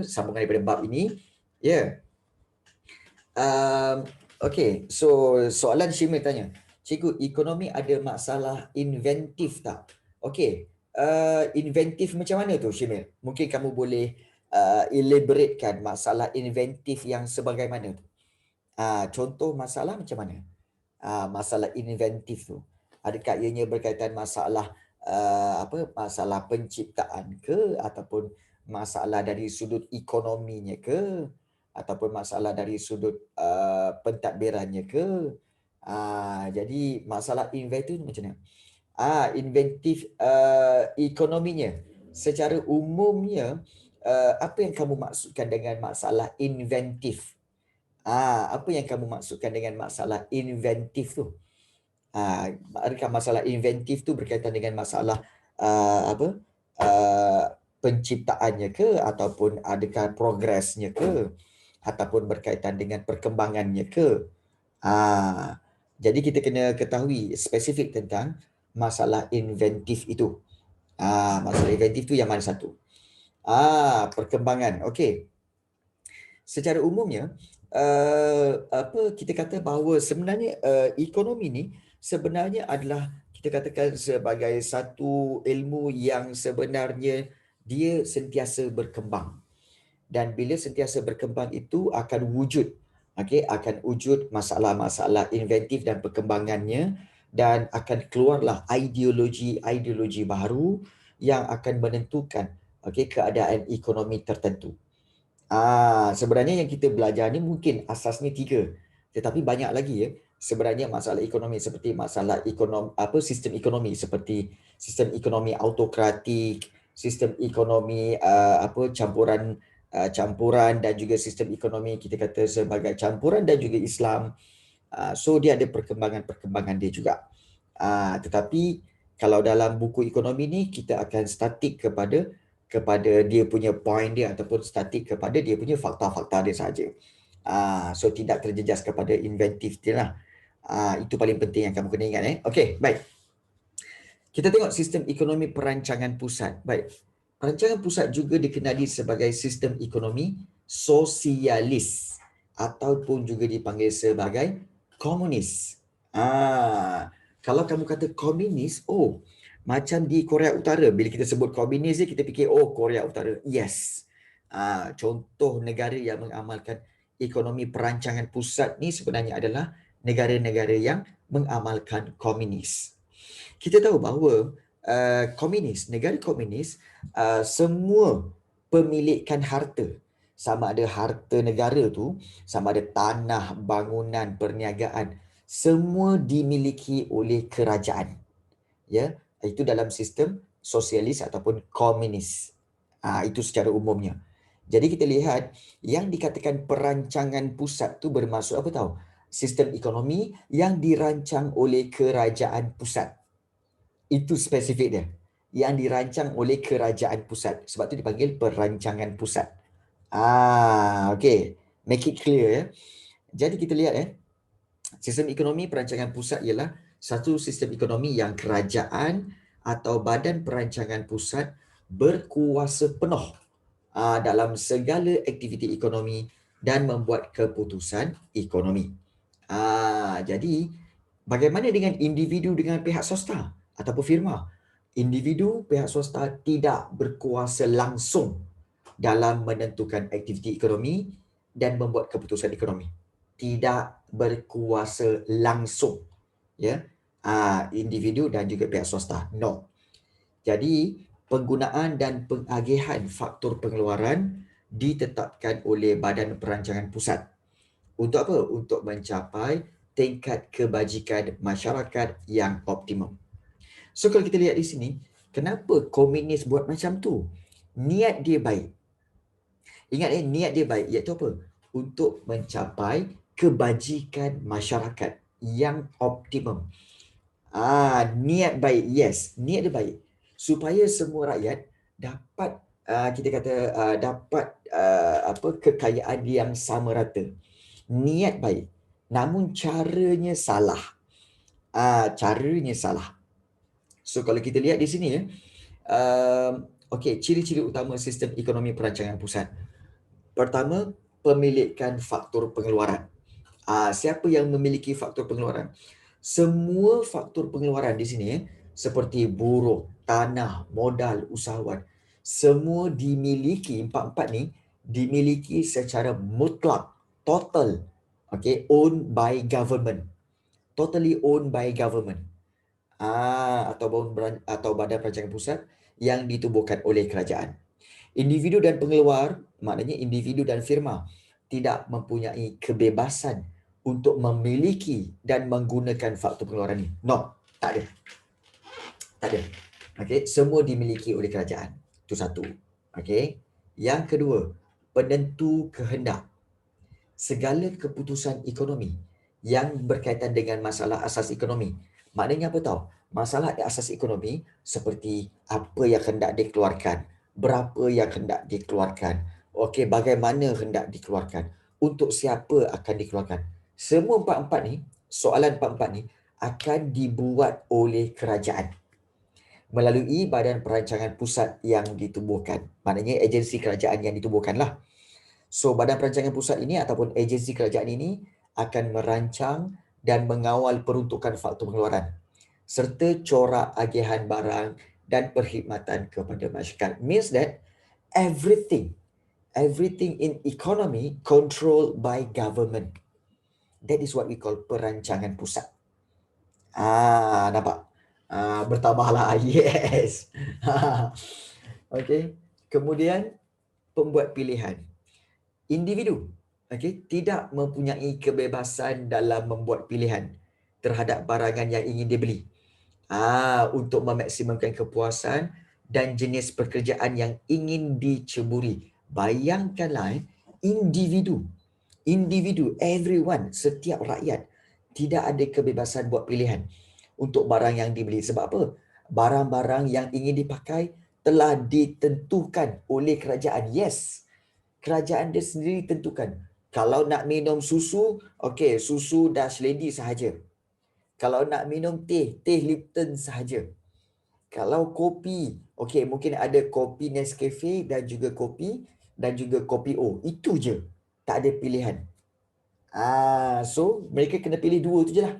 sambungan daripada bab ini. Ya. Okey, so soalan Syimil tanya, cikgu, ekonomi ada masalah inventif tak? Okey, inventif macam mana tu Syimil? Mungkin kamu boleh elaboratekan masalah inventif yang sebagaimana tu. Contoh masalah macam mana? Masalah inventif tu. Adakah ianya berkaitan masalah masalah penciptaan ke, ataupun masalah dari sudut ekonominya ke, ataupun masalah dari sudut pentadbirannya ke? Jadi masalah inventif tu macam mana? Inventif ekonominya. Secara umumnya, apa yang kamu maksudkan dengan masalah inventif? Apa yang kamu maksudkan dengan masalah inventif tu? Adakah masalah inventif tu berkaitan dengan masalah apa? Penciptaannya ke, ataupun adakah progresnya ke, ataupun berkaitan dengan perkembangannya ke? Jadi kita kena ketahui spesifik tentang masalah inventif itu. Masalah inventif tu yang mana satu? Perkembangan. Okey. Secara umumnya, kita kata bahawa sebenarnya ekonomi ni sebenarnya adalah, kita katakan, sebagai satu ilmu yang sebenarnya dia sentiasa berkembang. Dan bila sentiasa berkembang itu akan wujud, akan wujud masalah-masalah inventif dan perkembangannya, dan akan keluarlah ideologi-ideologi baru yang akan menentukan keadaan ekonomi tertentu. Sebenarnya yang kita belajar ni mungkin asasnya 3, tetapi banyak lagi ya. Sebenarnya masalah ekonomi seperti masalah sistem ekonomi seperti sistem ekonomi autokratik, sistem ekonomi campuran, dan juga sistem ekonomi kita kata sebagai campuran dan juga Islam. So dia ada perkembangan dia juga. Tetapi kalau dalam buku ekonomi ni kita akan statik kepada dia punya point dia, ataupun statik kepada dia punya fakta-fakta dia saja. So tidak terjejas kepada inventif dia lah. Itu paling penting yang kamu kena ingat. Okey, baik. Kita tengok sistem ekonomi perancangan pusat. Baik. Perancangan pusat juga dikenali sebagai sistem ekonomi sosialis, ataupun juga dipanggil sebagai komunis. Kalau kamu kata komunis, macam di Korea Utara. Bila kita sebut komunis, kita fikir, Korea Utara. Yes. Contoh negara yang mengamalkan ekonomi perancangan pusat ni sebenarnya adalah negara-negara yang mengamalkan komunis. Kita tahu bahawa negara komunis, semua pemilikan harta, sama ada harta negara tu, sama ada tanah, bangunan, perniagaan, semua dimiliki oleh kerajaan. Ya, itu dalam sistem sosialis ataupun komunis. Itu secara umumnya. Jadi kita lihat yang dikatakan perancangan pusat tu bermaksud apa tahu? Sistem ekonomi yang dirancang oleh kerajaan pusat. Itu spesifik dia. Yang dirancang oleh kerajaan pusat. Sebab tu dipanggil perancangan pusat. Okay. Make it clear ya. Jadi kita lihat sistem ekonomi perancangan pusat ialah satu sistem ekonomi yang kerajaan atau badan perancangan pusat berkuasa penuh dalam segala aktiviti ekonomi dan membuat keputusan ekonomi. Jadi bagaimana dengan individu dengan pihak swasta ataupun firma? Individu pihak swasta tidak berkuasa langsung dalam menentukan aktiviti ekonomi dan membuat keputusan ekonomi. Tidak berkuasa langsung, ya, individu dan juga pihak swasta. No. Jadi penggunaan dan pengagihan faktor pengeluaran ditetapkan oleh Badan Perancangan Pusat. Untuk apa? Untuk mencapai tingkat kebajikan masyarakat yang optimum. So kalau kita lihat di sini, kenapa komunis buat macam tu? Niat dia baik. Ingat niat dia baik, iaitu apa? Untuk mencapai kebajikan masyarakat yang optimum. Niat baik, yes, niat dia baik. Supaya semua rakyat dapat dapat kekayaan yang sama rata. Niat baik, namun caranya salah. Caranya salah. So kalau kita lihat di sini Okey, ciri-ciri utama sistem ekonomi perancangan pusat. Pertama, pemilikan faktor pengeluaran. Siapa yang memiliki faktor pengeluaran? Semua faktor pengeluaran di sini seperti buruh, tanah, modal, usahawan, semua dimiliki, empat-empat ni dimiliki secara mutlak, total, okay, owned by government. Totally owned by government. Atau badan perancangan pusat yang ditubuhkan oleh kerajaan. Individu dan pengeluar, maknanya individu dan firma tidak mempunyai kebebasan untuk memiliki dan menggunakan faktor pengeluaran ini. No, tak ada. Tak ada. Okey, semua dimiliki oleh kerajaan. Itu satu. Okey. Yang kedua, penentu kehendak. Segala keputusan ekonomi yang berkaitan dengan masalah asas ekonomi. Maknanya apa tahu? Masalah asas ekonomi seperti apa yang hendak dikeluarkan, berapa yang hendak dikeluarkan, okey, bagaimana hendak dikeluarkan, untuk siapa akan dikeluarkan. Semua empat-empat ni, soalan empat-empat ni akan dibuat oleh kerajaan melalui badan perancangan pusat yang ditubuhkan. Maknanya agensi kerajaan yang ditubuhkanlah. So, badan perancangan pusat ini ataupun agensi kerajaan ini akan merancang dan mengawal peruntukan faktor pengeluaran serta corak agihan barang dan perkhidmatan kepada masyarakat. Means that everything in economy controlled by government. That is what we call perancangan pusat. Nampak? Bertambahlah. Yes. Okay. Kemudian, pembuat pilihan. Individu, tidak mempunyai kebebasan dalam membuat pilihan terhadap barangan yang ingin dibeli. Untuk memaksimumkan kepuasan dan jenis pekerjaan yang ingin diceburi. Bayangkanlah, individu, everyone, setiap rakyat tidak ada kebebasan buat pilihan untuk barang yang dibeli. Sebab apa? Barang-barang yang ingin dipakai telah ditentukan oleh kerajaan. Yes, kerajaan dia sendiri tentukan. Kalau nak minum susu, okey, susu Dutch Lady sahaja. Kalau nak minum teh, teh Lipton sahaja. Kalau kopi, okey, mungkin ada kopi Nescafe dan juga kopi O. Itu je. Tak ada pilihan. So mereka kena pilih dua tu je lah.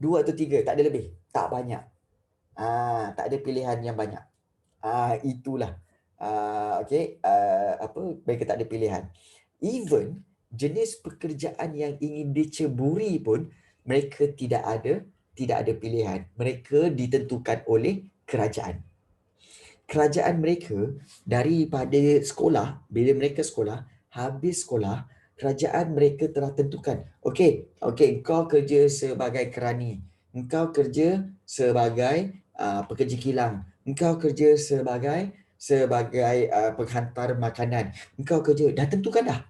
2 atau 3, tak ada lebih. Tak banyak. Tak ada pilihan yang banyak. Itulah. Mereka tak ada pilihan. Even jenis pekerjaan yang ingin diceburi pun mereka tidak ada pilihan. Mereka ditentukan oleh kerajaan. Kerajaan mereka daripada sekolah, bila mereka sekolah, habis sekolah, kerajaan mereka telah tentukan. Okey, kau kerja sebagai kerani. Engkau kerja sebagai pekerja kilang. Engkau kerja sebagai penghantar makanan. Engkau kerja, dah tentukan dah.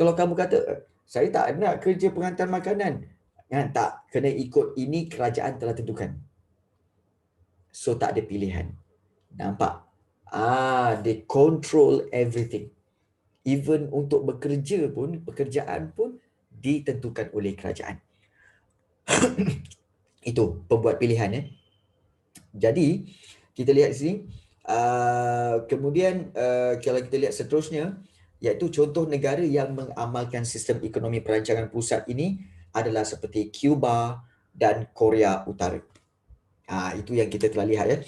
Kalau kamu kata, saya tak nak kerja penghantar makanan. Tak, kena ikut ini kerajaan telah tentukan. So tak ada pilihan. Nampak? They control everything. Even untuk bekerja pun, pekerjaan pun ditentukan oleh kerajaan. Itu pembuat pilihan. Jadi, kita lihat sini. Kemudian, kalau kita lihat seterusnya, iaitu contoh negara yang mengamalkan sistem ekonomi perancangan pusat ini adalah seperti Cuba dan Korea Utara. Itu yang kita telah lihat.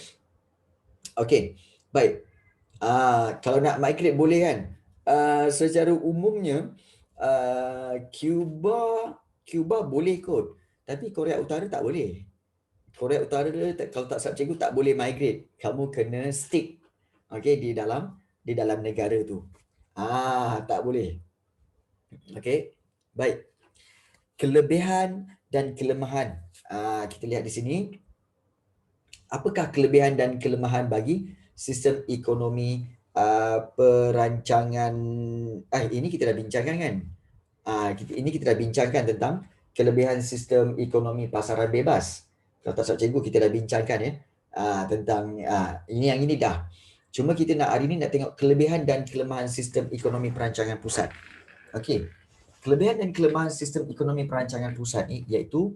Okey, baik. Kalau nak migrate boleh kan? Secara umumnya, Cuba boleh kot. Tapi Korea Utara tak boleh. Korea Utara kalau tak salah cikgu tak boleh migrate. Kamu kena stick di dalam negara tu. Tak boleh. Okey. Baik. Kelebihan dan kelemahan. Kita lihat di sini. Apakah kelebihan dan kelemahan bagi sistem ekonomi perancangan ini kita dah bincangkan kan? Ini kita dah bincangkan tentang kelebihan sistem ekonomi pasaran bebas. Kalau tak salah cikgu kita dah bincangkan tentang ini yang ini dah. Cuma kita hari ini nak tengok kelebihan dan kelemahan sistem ekonomi perancangan pusat. Okey. Kelebihan dan kelemahan sistem ekonomi perancangan pusat ni iaitu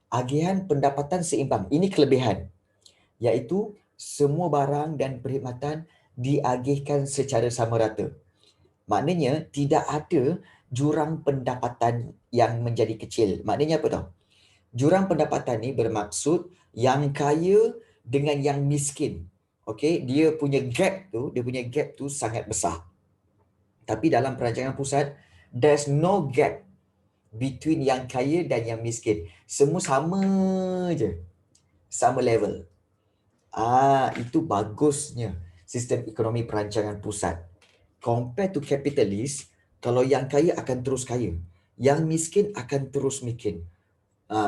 agihan pendapatan seimbang. Ini kelebihan. Iaitu semua barang dan perkhidmatan diagihkan secara sama rata. Maknanya tidak ada jurang pendapatan yang menjadi kecil. Maknanya apa tau? Jurang pendapatan ni bermaksud yang kaya dengan yang miskin. Okey, dia punya gap tu sangat besar. Tapi dalam perancangan pusat, there's no gap between yang kaya dan yang miskin. Semua sama je. Sama level. Itu bagusnya sistem ekonomi perancangan pusat. Compared to capitalist, kalau yang kaya akan terus kaya, yang miskin akan terus miskin.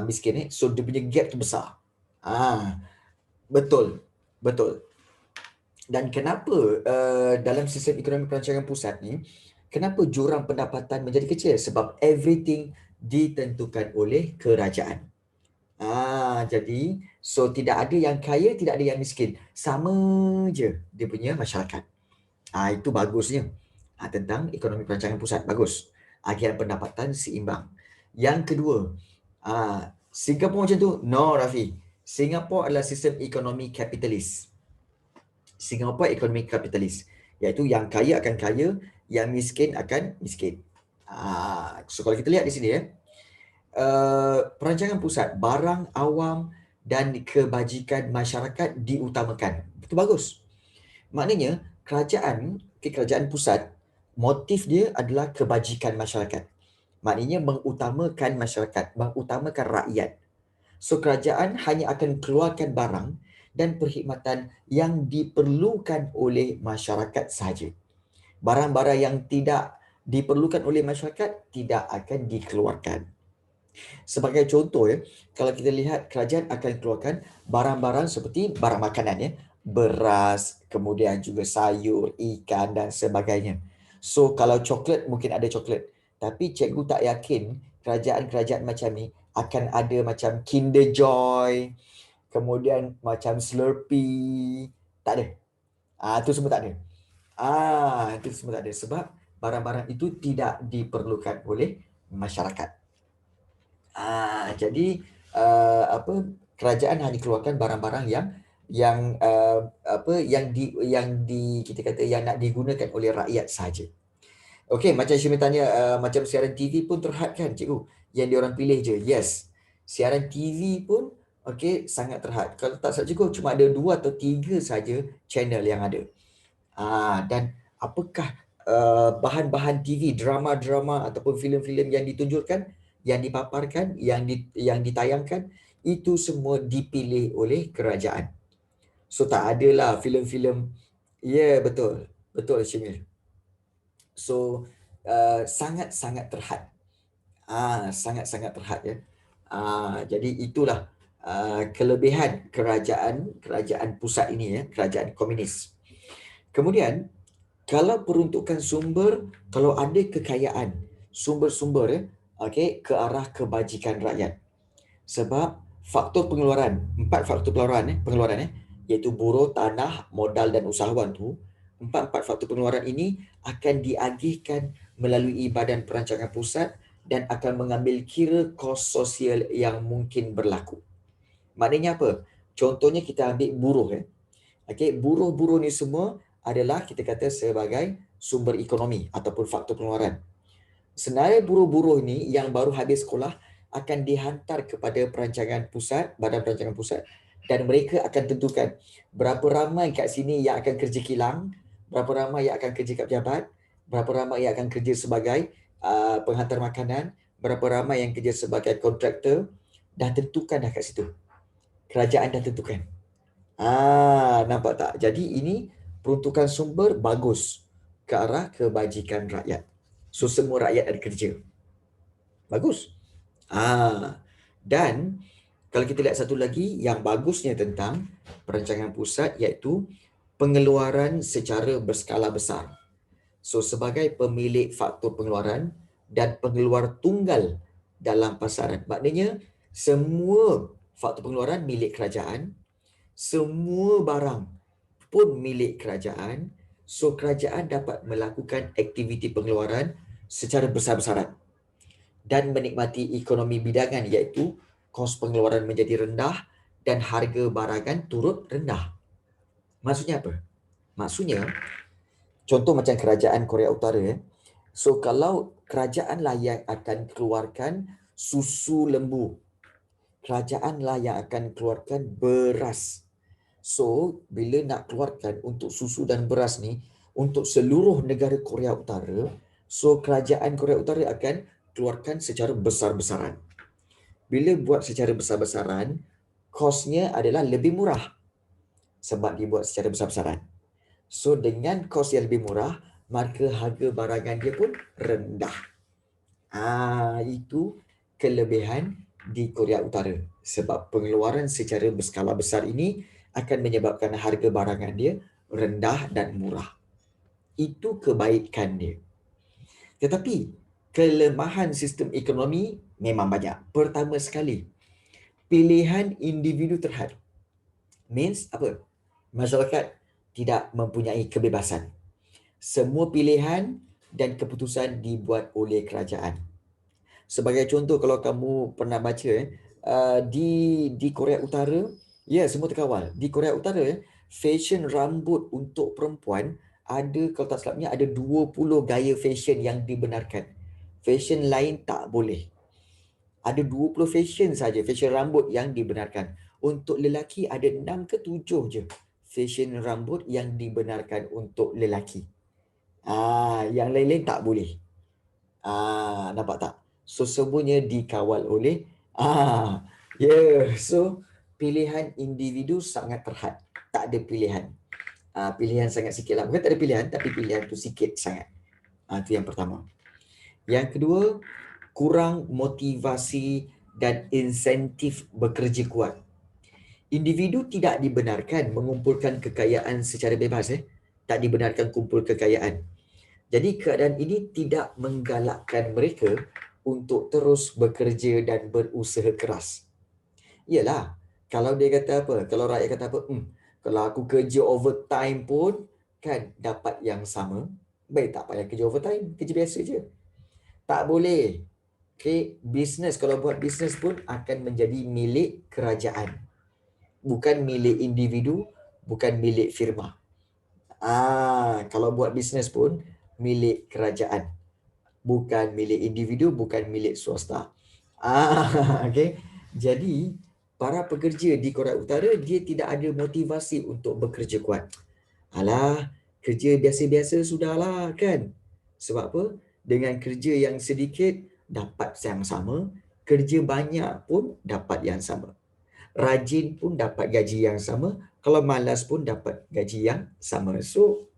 Miskin so dia punya gap tu besar. Betul, betul. Dan kenapa dalam sistem ekonomi perancangan pusat ni, kenapa jurang pendapatan menjadi kecil? Sebab everything ditentukan oleh kerajaan. Jadi so tidak ada yang kaya, tidak ada yang miskin. Sama je dia punya masyarakat. Itu bagusnya. Tentang ekonomi perancangan pusat. Bagus. Agian pendapatan seimbang. Yang kedua, Singapura macam tu? No, Rafi. Singapura adalah sistem ekonomi kapitalis. Singapura ekonomi kapitalis. Iaitu yang kaya akan kaya, yang miskin akan miskin. So kalau kita lihat di sini perancangan pusat, barang awam dan kebajikan masyarakat diutamakan. Itu bagus. Maknanya kerajaan pusat, motif dia adalah kebajikan masyarakat. Maknanya mengutamakan masyarakat, mengutamakan rakyat. So kerajaan hanya akan keluarkan barang dan perkhidmatan yang diperlukan oleh masyarakat sahaja. Barang-barang yang tidak diperlukan oleh masyarakat tidak akan dikeluarkan. Sebagai contoh kalau kita lihat kerajaan akan keluarkan barang-barang seperti barang makanan beras, kemudian juga sayur, ikan dan sebagainya. So kalau coklat mungkin ada coklat, tapi cikgu tak yakin kerajaan-kerajaan macam ni akan ada macam Kinder Joy, kemudian macam Slurpee, tak ada. Itu semua tak ada. Itu semua tak ada sebab barang-barang itu tidak diperlukan oleh masyarakat. Jadi kerajaan hanya keluarkan barang-barang kita kata yang nak digunakan oleh rakyat saja. Okey, macam Syumi tanya macam siaran TV pun terhad kan cikgu? Yang diorang pilih je. Yes. Siaran TV pun sangat terhad. Kalau tak salah cikgu cuma ada 2 atau 3 saja channel yang ada. Dan apakah bahan-bahan TV, drama-drama ataupun filem-filem yang ditunjukkan, yang dipaparkan, yang ditayangkan, itu semua dipilih oleh kerajaan. So tak adalah filem-filem. Betul. Betul Syamil. So sangat-sangat terhad. Sangat-sangat terhad jadi itulah kelebihan kerajaan pusat ini kerajaan komunis. Kemudian kalau peruntukan sumber, kalau ada kekayaan, sumber-sumber ke arah kebajikan rakyat. Sebab faktor pengeluaran, 4 faktor pengeluaran iaitu buruh, tanah, modal dan usahawan tu, 4 faktor pengeluaran ini akan diagihkan melalui Badan Perancangan Pusat dan akan mengambil kira kos sosial yang mungkin berlaku. Maknanya apa? Contohnya kita ambil buruh buruh-buruh ni semua adalah kita kata sebagai sumber ekonomi ataupun faktor pengeluaran. Senarai buruh-buruh ni yang baru habis sekolah akan dihantar kepada perancangan pusat, Badan Perancangan Pusat, dan mereka akan tentukan berapa ramai kat sini yang akan kerja kilang, berapa ramai yang akan kerja kat pejabat, berapa ramai yang akan kerja sebagai penghantar makanan, berapa ramai yang kerja sebagai kontraktor. Dah tentukan dah kat situ. Kerajaan dah tentukan. Nampak tak? Jadi ini peruntukan sumber bagus ke arah kebajikan rakyat. So semua rakyat ada kerja. Bagus. Dan kalau kita lihat satu lagi yang bagusnya tentang perancangan pusat iaitu pengeluaran secara berskala besar. So sebagai pemilik faktor pengeluaran dan pengeluar tunggal dalam pasaran. Maknanya semua faktor pengeluaran milik kerajaan, semua barang pun milik kerajaan. So kerajaan dapat melakukan aktiviti pengeluaran secara besar-besaran dan menikmati ekonomi bidangan iaitu kos pengeluaran menjadi rendah dan harga barangan turut rendah. Maksudnya apa? Maksudnya, contoh macam kerajaan Korea Utara. So, kalau kerajaanlah yang akan keluarkan susu lembu, kerajaanlah yang akan keluarkan beras. So, bila nak keluarkan untuk susu dan beras ni, untuk seluruh negara Korea Utara, so kerajaan Korea Utara akan keluarkan secara besar-besaran. Bila buat secara besar-besaran, kosnya adalah lebih murah sebab dibuat secara besar-besaran. So, dengan kos yang lebih murah, maka harga barangan dia pun rendah. Itu kelebihan di Korea Utara. Sebab pengeluaran secara berskala besar ini akan menyebabkan harga barangan dia rendah dan murah. Itu kebaikan dia. Tetapi kelemahan sistem ekonomi memang banyak. Pertama sekali, pilihan individu terhad. Means apa? Masyarakat tidak mempunyai kebebasan. Semua pilihan dan keputusan dibuat oleh kerajaan. Sebagai contoh, kalau kamu pernah baca di Korea Utara, ya, semua terkawal. Di Korea Utara, fashion rambut untuk perempuan ada, kalau tak silapnya, ada 20 gaya fashion yang dibenarkan. Fashion lain tak boleh. Ada 20 fashion saja, fashion rambut yang dibenarkan. Untuk lelaki ada 6 ke 7 je fashion rambut yang dibenarkan untuk lelaki. Yang lain-lain tak boleh. Nampak tak? So, semuanya dikawal oleh so pilihan individu sangat terhad. Tak ada pilihan. Pilihan sangat sikit lah. Bukan tak ada pilihan, tapi pilihan tu sikit sangat. Itu yang pertama. Yang kedua, kurang motivasi dan insentif bekerja kuat. Individu tidak dibenarkan mengumpulkan kekayaan secara bebas. Tak dibenarkan kumpul kekayaan. Jadi keadaan ini tidak menggalakkan mereka untuk terus bekerja dan berusaha keras. Yalah, kalau dia kata apa? Kalau rakyat kata apa? Kalau aku kerja overtime pun kan dapat yang sama. Baik, tak payah kerja overtime, kerja biasa je. Tak boleh. Okay, bisnes, kalau buat bisnes pun akan menjadi milik kerajaan. Bukan milik individu, bukan milik firma. Kalau buat bisnes pun milik kerajaan. Bukan milik individu, bukan milik swasta. Okay. Jadi, para pekerja di Korea Utara, dia tidak ada motivasi untuk bekerja kuat. Alah, kerja biasa-biasa sudahlah kan. Sebab apa? Dengan kerja yang sedikit, dapat yang sama. Kerja banyak pun dapat yang sama. Rajin pun dapat gaji yang sama. Kalau malas pun dapat gaji yang sama. So,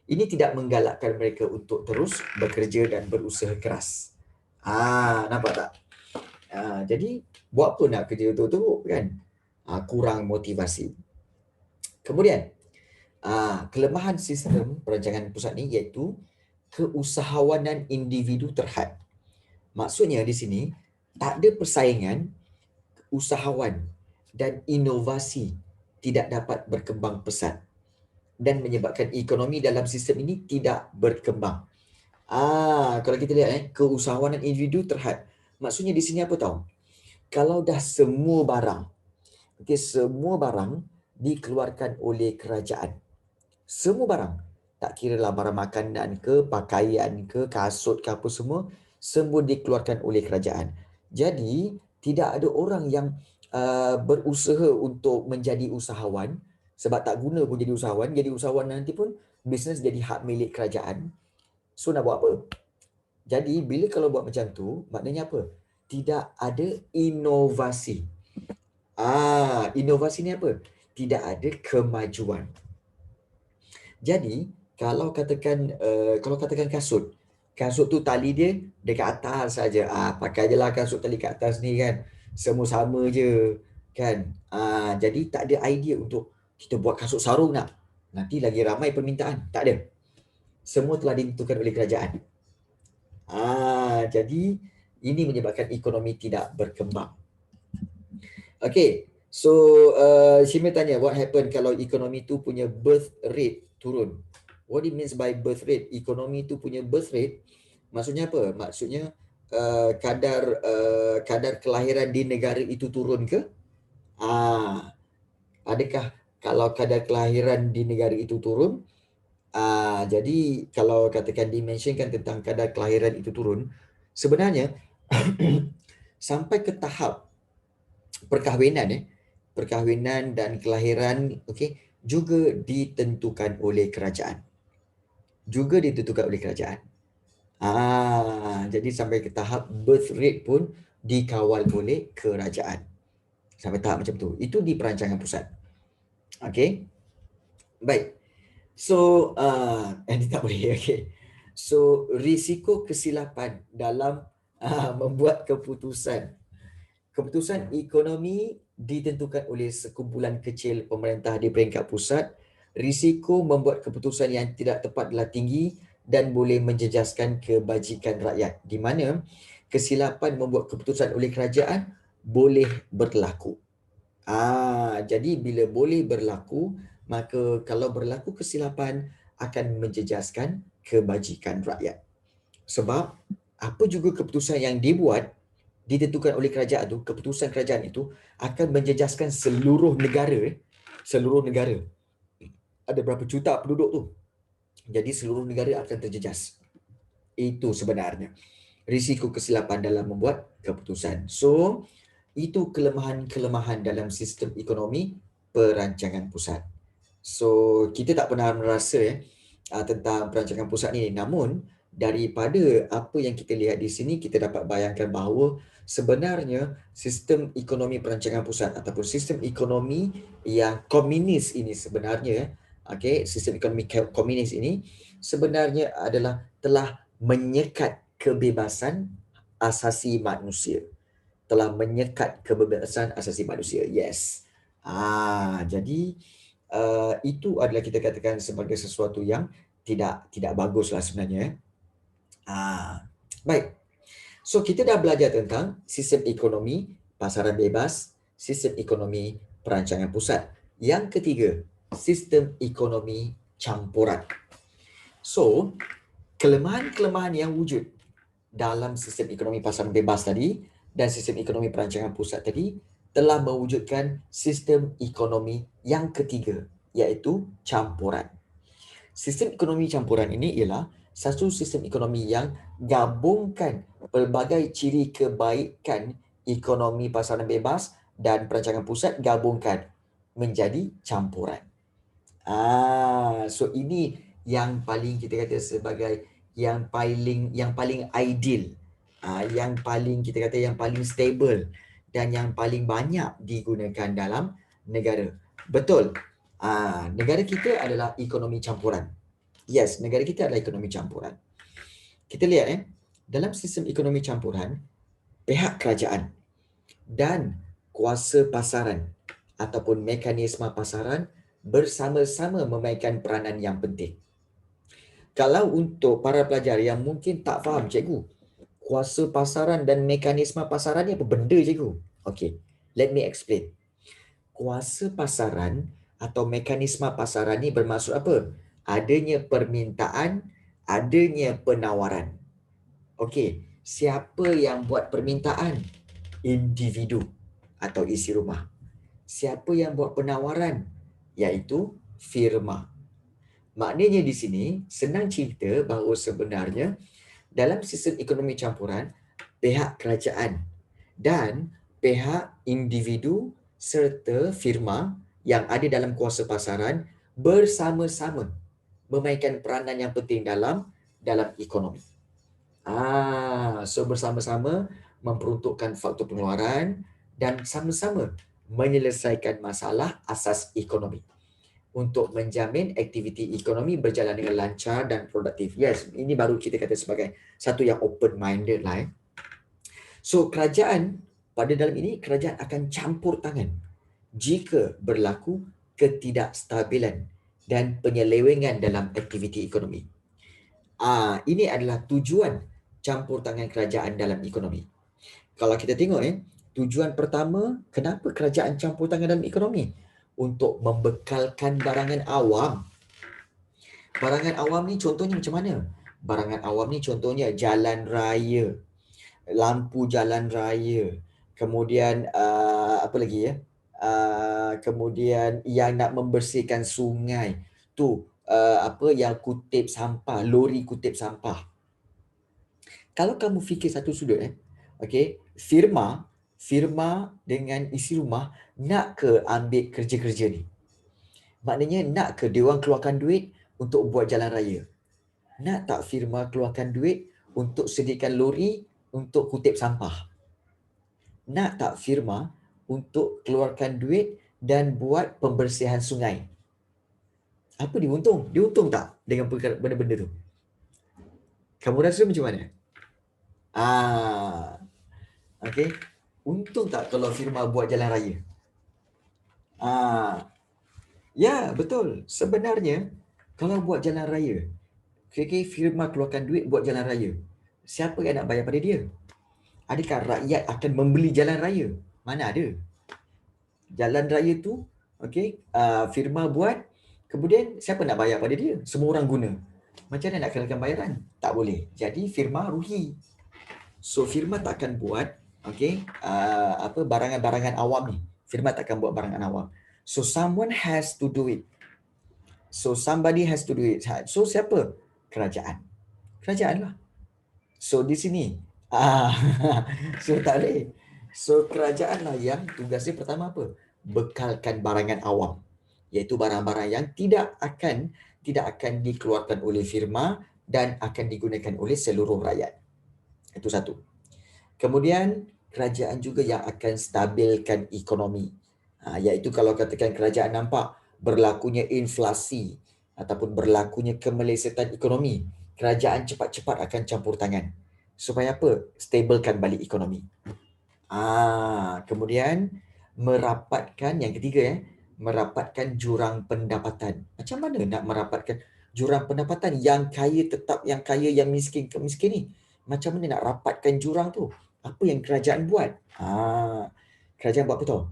ini tidak menggalakkan mereka untuk terus bekerja dan berusaha keras. Nampak tak? Jadi, buat apa nak kerja teruk-teruk kan? Kurang motivasi. Kemudian, kelemahan sistem perancangan pusat ni iaitu keusahawanan individu terhad. Maksudnya di sini, tak ada persaingan, usahawan dan inovasi tidak dapat berkembang pesat dan menyebabkan ekonomi dalam sistem ini tidak berkembang. Kalau kita lihat keusahawanan individu terhad. Maksudnya di sini apa tahu? Kalau dah semua barang, semua barang dikeluarkan oleh kerajaan. Semua barang, tak kira lah barang makanan ke, pakaian ke, kasut ke apa semua dikeluarkan oleh kerajaan. Jadi, tidak ada orang yang berusaha untuk menjadi usahawan sebab tak guna pun jadi usahawan. Jadi usahawan nanti pun bisnes jadi hak milik kerajaan. So, nak buat apa? Jadi, bila kalau buat macam tu, maknanya apa? Tidak ada inovasi. Inovasi ni apa? Tidak ada kemajuan. Jadi, kalau katakan kasut tu tali dia dekat atas saja. Pakai je lah kasut tali kat atas ni kan. Semua sama je kan. Jadi tak ada idea untuk kita buat kasut sarung nak. Nanti lagi ramai permintaan. Tak ada. Semua telah ditentukan oleh kerajaan. Jadi ini menyebabkan ekonomi tidak berkembang. Okay. So, Shimir tanya, what happen kalau ekonomi tu punya birth rate turun? What it means by birth rate? Ekonomi tu punya birth rate, maksudnya apa? Maksudnya kadar kelahiran di negara itu turun ke? Adakah kalau kadar kelahiran di negara itu turun, jadi kalau katakan dimensionkan tentang kadar kelahiran itu turun, sebenarnya sampai ke tahap perkahwinan dan kelahiran, okey, juga ditentukan oleh kerajaan. Juga ditentukan oleh kerajaan. Jadi sampai ke tahap birth rate pun dikawal oleh kerajaan. Sampai tahap macam tu. Itu di perancangan pusat. Okey. Baik. So, ini tak boleh. Okey. So, risiko kesilapan dalam membuat keputusan. Keputusan ekonomi ditentukan oleh sekumpulan kecil pemerintah di peringkat pusat. Risiko membuat keputusan yang tidak tepat adalah tinggi dan boleh menjejaskan kebajikan rakyat. Di mana kesilapan membuat keputusan oleh kerajaan boleh berlaku. Jadi bila boleh berlaku, maka kalau berlaku kesilapan akan menjejaskan kebajikan rakyat. Sebab apa juga keputusan yang dibuat ditentukan oleh kerajaan tu, keputusan kerajaan itu akan menjejaskan seluruh negara. Seluruh negara. Ada berapa juta penduduk tu. Jadi seluruh negara akan terjejas. Itu sebenarnya risiko kesilapan dalam membuat keputusan. So, itu kelemahan-kelemahan dalam sistem ekonomi perancangan pusat. So, kita tak pernah merasa tentang perancangan pusat ni. Namun, daripada apa yang kita lihat di sini, kita dapat bayangkan bahawa sebenarnya sistem ekonomi perancangan pusat ataupun sistem ekonomi yang komunis ini sebenarnya, sistem ekonomi komunis ini sebenarnya adalah telah menyekat kebebasan asasi manusia. Telah menyekat kebebasan asasi manusia. Yes. Jadi itu adalah kita katakan sebagai sesuatu yang tidak baguslah sebenarnya. Baik. So kita dah belajar tentang sistem ekonomi pasaran bebas, sistem ekonomi perancangan pusat. Yang ketiga, sistem ekonomi campuran. So, kelemahan-kelemahan yang wujud dalam sistem ekonomi pasaran bebas tadi dan sistem ekonomi perancangan pusat tadi telah mewujudkan sistem ekonomi yang ketiga, iaitu campuran. Sistem ekonomi campuran ini ialah satu sistem ekonomi yang gabungkan pelbagai ciri kebaikan ekonomi pasaran bebas dan perancangan pusat gabungkan menjadi campuran. So ini yang paling kita kata sebagai yang paling ideal, yang paling kita kata yang paling stable dan yang paling banyak digunakan dalam negara. Betul. Negara kita adalah ekonomi campuran. Yes, negara kita adalah ekonomi campuran. Kita lihat dalam sistem ekonomi campuran, pihak kerajaan dan kuasa pasaran ataupun mekanisme pasaran bersama-sama memainkan peranan yang penting. Kalau untuk para pelajar yang mungkin tak faham, cikgu, kuasa pasaran dan mekanisme pasaran ni apa benda, cikgu? Okay, let me explain. Kuasa pasaran atau mekanisme pasaran ni bermaksud apa? Adanya permintaan, adanya penawaran. Okey, siapa yang buat permintaan? Individu atau isi rumah. Siapa yang buat penawaran? Iaitu firma. Maknanya di sini senang cerita bahawa sebenarnya dalam sistem ekonomi campuran, pihak kerajaan dan pihak individu serta firma yang ada dalam kuasa pasaran bersama-sama memainkan peranan yang penting dalam ekonomi. So bersama-sama memperuntukkan faktor pengeluaran dan sama-sama menyelesaikan masalah asas ekonomi untuk menjamin aktiviti ekonomi berjalan dengan lancar dan produktif. Yes, ini baru kita kata sebagai satu yang open-minded lah. So kerajaan pada dalam ini, kerajaan akan campur tangan jika berlaku ketidakstabilan dan penyelewengan dalam aktiviti ekonomi. Ini adalah tujuan campur tangan kerajaan dalam ekonomi. Kalau kita tengok tujuan pertama, kenapa kerajaan campur tangan dalam ekonomi? Untuk membekalkan barangan awam. Barangan awam ni contohnya macam mana? Barangan awam ni contohnya jalan raya, lampu jalan raya, kemudian apa lagi kemudian yang nak membersihkan sungai tu, yang kutip sampah, lori kutip sampah. Kalau kamu fikir satu sudut, okey, firma dengan isi rumah nak ke ambil kerja-kerja ni? Maknanya nak ke dia orang keluarkan duit untuk buat jalan raya? Nak tak firma keluarkan duit untuk sediakan lori untuk kutip sampah? Nak tak firma untuk keluarkan duit dan buat pembersihan sungai? Apa dia untung? Dia untung tak dengan benda-benda tu? Kamu rasa macam mana? Okey. Untung tak kalau firma buat jalan raya? Ya, betul. Sebenarnya kalau buat jalan raya, firma keluarkan duit buat jalan raya, siapa yang nak bayar pada dia? Adakah rakyat akan membeli jalan raya? Mana ada. Jalan raya tu, firma buat, kemudian siapa nak bayar pada dia? Semua orang guna. Macam mana nak kenakan bayaran? Tak boleh. Jadi firma rugi. So firma tak akan buat barangan-barangan awam ni. Firma tak akan buat barangan awam. So someone has to do it. So somebody has to do it. So siapa? Kerajaan. Kerajaan lah. So di sini so tak boleh. So kerajaan lah yang tugasnya pertama apa? Bekalkan barangan awam, iaitu barang-barang yang tidak akan dikeluarkan oleh firma dan akan digunakan oleh seluruh rakyat. Itu satu. Kemudian kerajaan juga yang akan stabilkan ekonomi. Iaitu kalau katakan kerajaan nampak berlakunya inflasi ataupun berlakunya kemelesetan ekonomi, kerajaan cepat-cepat akan campur tangan. Supaya apa? Stabilkan balik ekonomi. Kemudian merapatkan, yang ketiga merapatkan jurang pendapatan. Macam mana nak merapatkan jurang pendapatan? Yang kaya tetap yang kaya, yang miskin ke miskin ni. Macam mana nak rapatkan jurang tu? Apa yang kerajaan buat? Kerajaan buat apa tahu?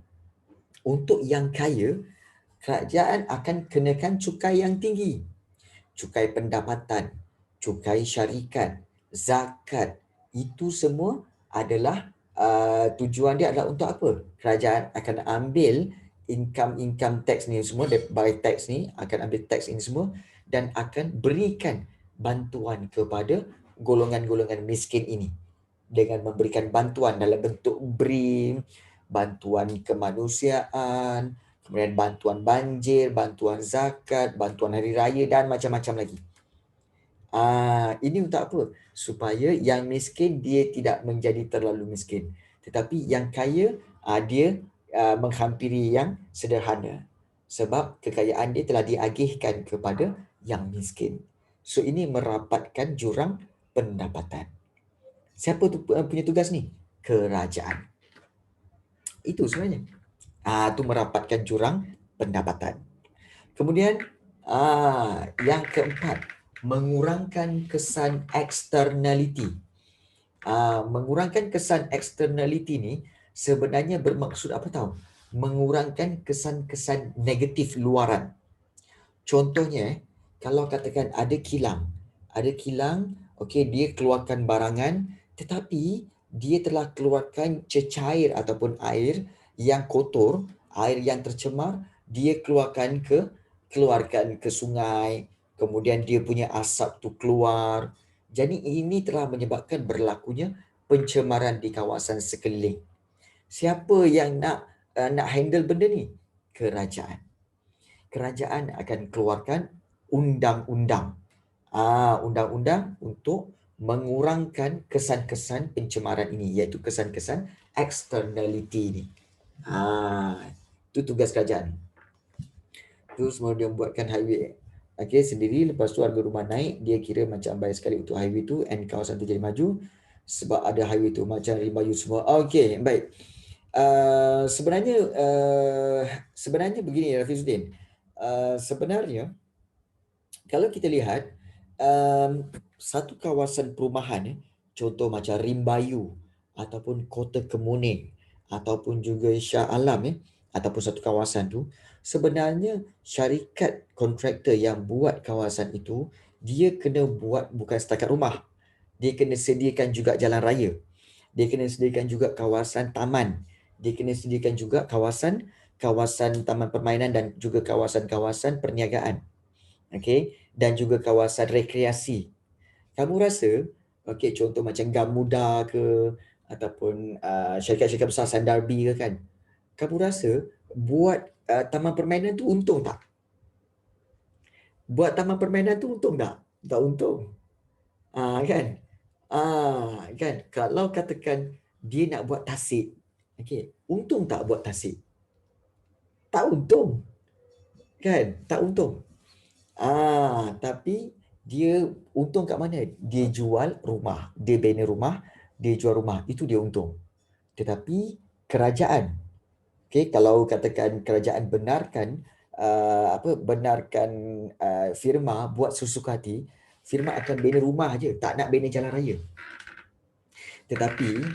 Untuk yang kaya, kerajaan akan kenakan cukai yang tinggi. Cukai pendapatan, cukai syarikat, zakat. Itu semua adalah tujuan dia adalah untuk apa? Kerajaan akan ambil income tax ni semua, by tax ni akan ambil tax ini semua dan akan berikan bantuan kepada golongan-golongan miskin ini dengan memberikan bantuan dalam bentuk BRIM, bantuan kemanusiaan, kemudian bantuan banjir, bantuan zakat, bantuan hari raya dan macam-macam lagi. Ini untuk apa? Supaya yang miskin dia tidak menjadi terlalu miskin. Tetapi yang kaya dia menghampiri yang sederhana. Sebab kekayaan dia telah diagihkan kepada yang miskin. So ini merapatkan jurang pendapatan. Siapa tu punya tugas ni? Kerajaan. Itu sebenarnya. Tu merapatkan jurang pendapatan. Kemudian yang keempat, mengurangkan kesan externality. Mengurangkan kesan externality ni sebenarnya bermaksud apa tahu? Mengurangkan kesan-kesan negatif luaran. Contohnya, kalau katakan ada kilang, dia keluarkan barangan tetapi dia telah keluarkan cecair ataupun air yang kotor, air yang tercemar, dia keluarkan ke sungai, kemudian dia punya asap tu keluar. Jadi ini telah menyebabkan berlakunya pencemaran di kawasan sekeliling. Siapa yang nak handle benda ni? Kerajaan. Kerajaan akan keluarkan undang-undang. Undang-undang untuk mengurangkan kesan-kesan pencemaran ini, iaitu kesan-kesan externality ini. Itu tugas kerajaan. Terus mau dia buatkan highway sendiri, lepas tu harga rumah naik, dia kira macam bayar sekali untuk highway tu and kawasan tu jadi maju sebab ada highway tu, macam Rimayu semua. Baik. Sebenarnya begini Rafizuddin. Sebenarnya kalau kita lihat satu kawasan perumahan, contoh macam Rimbayu ataupun Kota Kemuning ataupun juga Shah Alam ataupun satu kawasan tu, sebenarnya syarikat kontraktor yang buat kawasan itu, dia kena buat bukan setakat rumah. Dia kena sediakan juga jalan raya. Dia kena sediakan juga kawasan taman. Dia kena sediakan juga kawasan kawasan taman permainan dan juga kawasan-kawasan perniagaan. Okey, dan juga kawasan rekreasi. Kamu rasa, okey, contoh macam Gamuda ke ataupun syarikat-syarikat besar Sandarbi ke kan, kamu rasa buat taman permainan tu untung tak? Buat taman permainan tu untung tak? Tak untung. Kan? Kan? Kalau katakan dia nak buat tasik, okey, untung tak buat tasik? Tak untung. Kan? Tak untung. Tapi dia untung kat mana? Dia jual rumah, dia bina rumah, dia jual rumah, itu dia untung. Tetapi kerajaan, okey, kalau katakan kerajaan benarkan benarkan firma buat sesuka hati, firma akan bina rumah je, tak nak bina jalan raya. Tetapi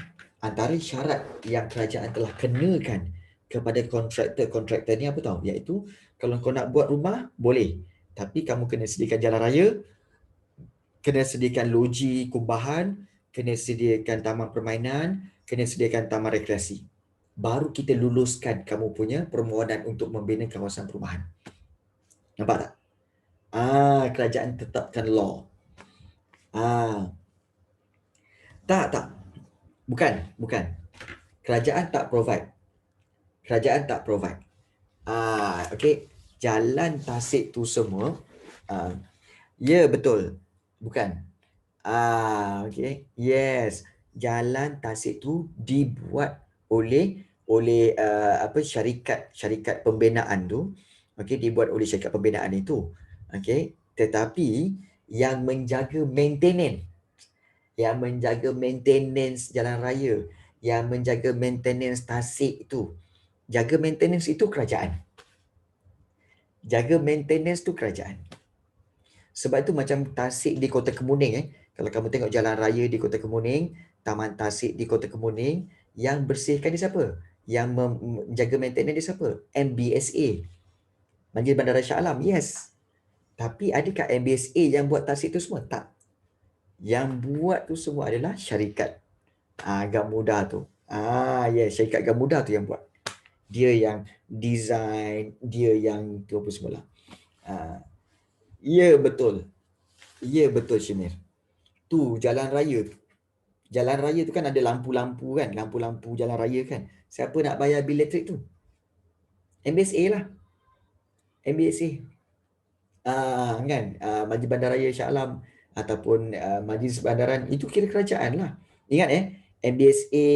antara syarat yang kerajaan telah kenakan kepada kontraktor ni apa tahu? Iaitu kalau kau nak buat rumah boleh, tapi kamu kena sediakan jalan raya, kena sediakan loji kumbahan, kena sediakan taman permainan, kena sediakan taman rekreasi. Baru kita luluskan kamu punya permohonan untuk membina kawasan perumahan. Nampak tak? Kerajaan tetapkan law. Tak. Bukan. Kerajaan tak provide. Okey. Jalan tasik tu semua. Ya, betul. Bukan. Okey. Yes. Jalan tasik tu dibuat oleh syarikat pembinaan tu. Okey, dibuat oleh syarikat pembinaan itu. Okey. Tetapi yang menjaga maintenance jalan raya, yang menjaga maintenance tasik itu, jaga maintenance itu kerajaan. Sebab itu macam tasik di Kota Kemuning kalau kamu tengok jalan raya di Kota Kemuning, taman tasik di Kota Kemuning, yang bersihkan dia siapa? Yang menjaga maintenance dia siapa? MBSA, Majlis Bandar Shah Alam. Yes. Tapi adakah MBSA yang buat tasik tu semua? Tak. Yang buat tu semua adalah syarikat Gamuda tu. Yes, syarikat Gamuda tu yang buat. Dia yang design, dia yang tu apa semua lah. Ya, betul. Syamir. Tu jalan raya tu. Jalan raya tu kan ada lampu-lampu kan, lampu-lampu jalan raya kan. Siapa nak bayar bil elektrik tu? MBSA lah. MBSA. Kan? Majlis Bandaraya Shah Alam ataupun Majlis Bandaran, itu kira kerajaan lah. Ingat MBSA,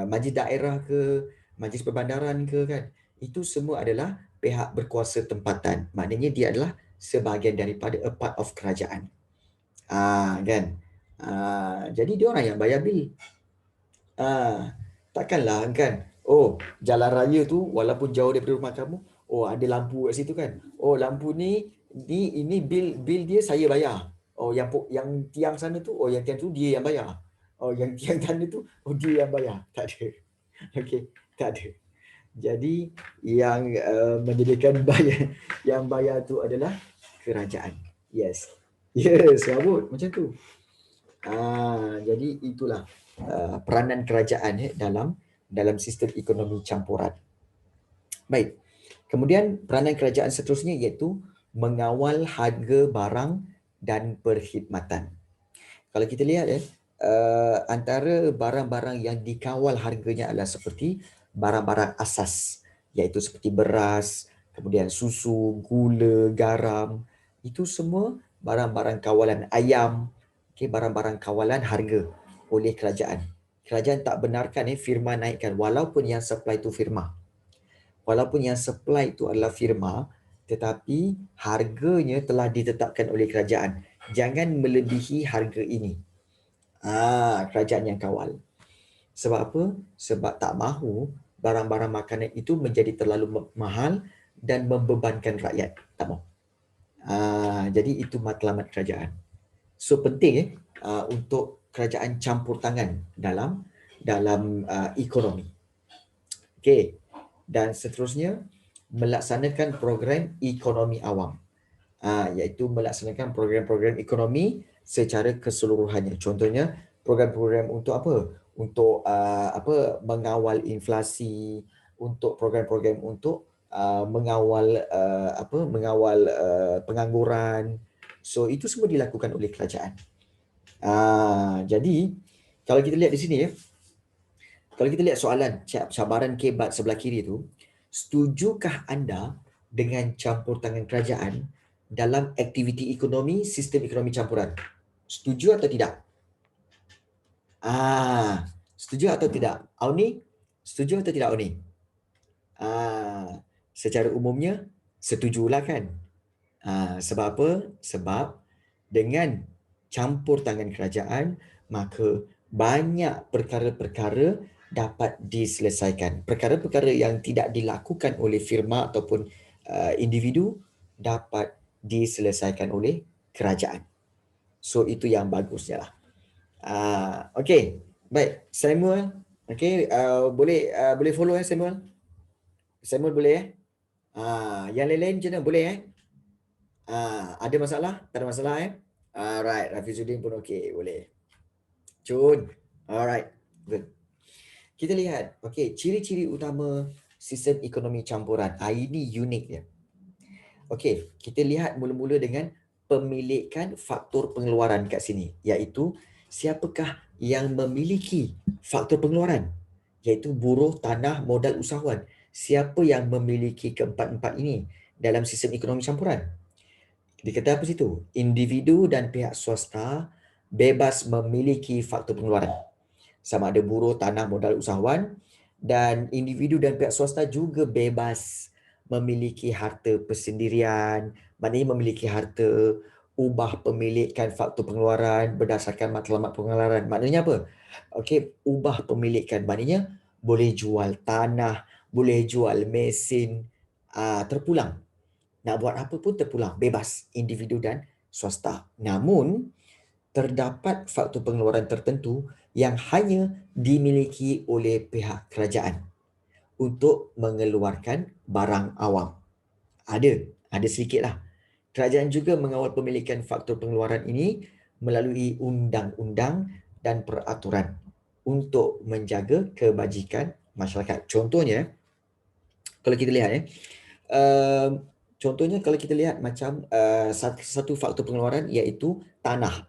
Majlis Daerah ke, Majlis Perbandaran ke kan. Itu semua adalah pihak berkuasa tempatan. Maknanya dia adalah sebahagian daripada a part of kerajaan. Kan? Jadi dia orang yang bayar bil. Takkanlah kan, jalan raya tu walaupun jauh daripada rumah kamu, ada lampu kat situ kan. Lampu ni ini bil dia saya bayar. Yang tiang sana tu, yang tiang tu dia yang bayar. Yang tiang sana tu, dia yang bayar. Tak ada. Okey, tak ada. Jadi yang menyediakan yang bayar tu adalah kerajaan. Yes, serabut macam tu. Jadi itulah peranan kerajaan dalam sistem ekonomi campuran. Baik. Kemudian peranan kerajaan seterusnya iaitu mengawal harga barang dan perkhidmatan. Kalau kita lihat antara barang-barang yang dikawal harganya adalah seperti barang-barang asas, iaitu seperti beras, kemudian susu, gula, garam. Itu semua barang-barang kawalan, ayam, barang-barang kawalan harga oleh kerajaan. Kerajaan tak benarkan firma naikkan walaupun yang supply itu firma. Walaupun yang supply itu adalah firma, tetapi harganya telah ditetapkan oleh kerajaan. Jangan melebihi harga ini. Kerajaan yang kawal. Sebab apa? Sebab tak mahu barang-barang makanan itu menjadi terlalu mahal dan membebankan rakyat. Tak mahu. Jadi itu matlamat kerajaan. So penting untuk kerajaan campur tangan dalam ekonomi. Okey. Dan seterusnya melaksanakan program ekonomi awam. Iaitu melaksanakan program-program ekonomi secara keseluruhannya. Contohnya program-program untuk apa? Untuk mengawal inflasi, untuk program-program untuk mengawal pengangguran. So itu semua dilakukan oleh kerajaan. Jadi kalau kita lihat di sini ya, kalau kita lihat soalan cabaran kebat sebelah kiri tu, setujukah anda dengan campur tangan kerajaan dalam aktiviti ekonomi, sistem ekonomi campuran? Setuju atau tidak? Setuju atau tidak? Auni, setuju atau tidak Auni? Secara umumnya setujulah kan? Sebab apa? Sebab dengan campur tangan kerajaan, maka banyak perkara-perkara dapat diselesaikan. Perkara-perkara yang tidak dilakukan oleh firma ataupun individu dapat diselesaikan oleh kerajaan. So itu yang bagusnya lah. Okay, baik. Samuel, okay, boleh follow Samuel? Samuel boleh yang lain-lain macam mana? Boleh ada masalah? Tak ada masalah Alright, Rafizuddin pun okey, boleh. Cun. Alright, good. Kita lihat, okey, ciri-ciri utama sistem ekonomi campuran. Ini unik dia. Okey, kita lihat mula-mula dengan pemilikan faktor pengeluaran kat sini, iaitu siapakah yang memiliki faktor pengeluaran? Iaitu buruh, tanah, modal usahawan. Siapa yang memiliki keempat-empat ini dalam sistem ekonomi campuran? Dikata apa situ? Individu dan pihak swasta bebas memiliki faktor pengeluaran. Sama ada buruh, tanah, modal usahawan, dan individu dan pihak swasta juga bebas memiliki harta persendirian, maknanya memiliki harta, ubah pemilikan faktor pengeluaran berdasarkan matlamat pengeluaran. Maknanya apa? Okey, ubah pemilikan maknanya boleh jual tanah, boleh jual mesin, terpulang. Nak buat apa pun terpulang, bebas, individu dan swasta. Namun, terdapat faktor pengeluaran tertentu yang hanya dimiliki oleh pihak kerajaan untuk mengeluarkan barang awam. Ada sedikit lah. Kerajaan juga mengawal pemilikan faktor pengeluaran ini melalui undang-undang dan peraturan untuk menjaga kebajikan masyarakat. Contohnya, kalau kita lihat contohnya kalau kita lihat macam satu faktor pengeluaran iaitu tanah.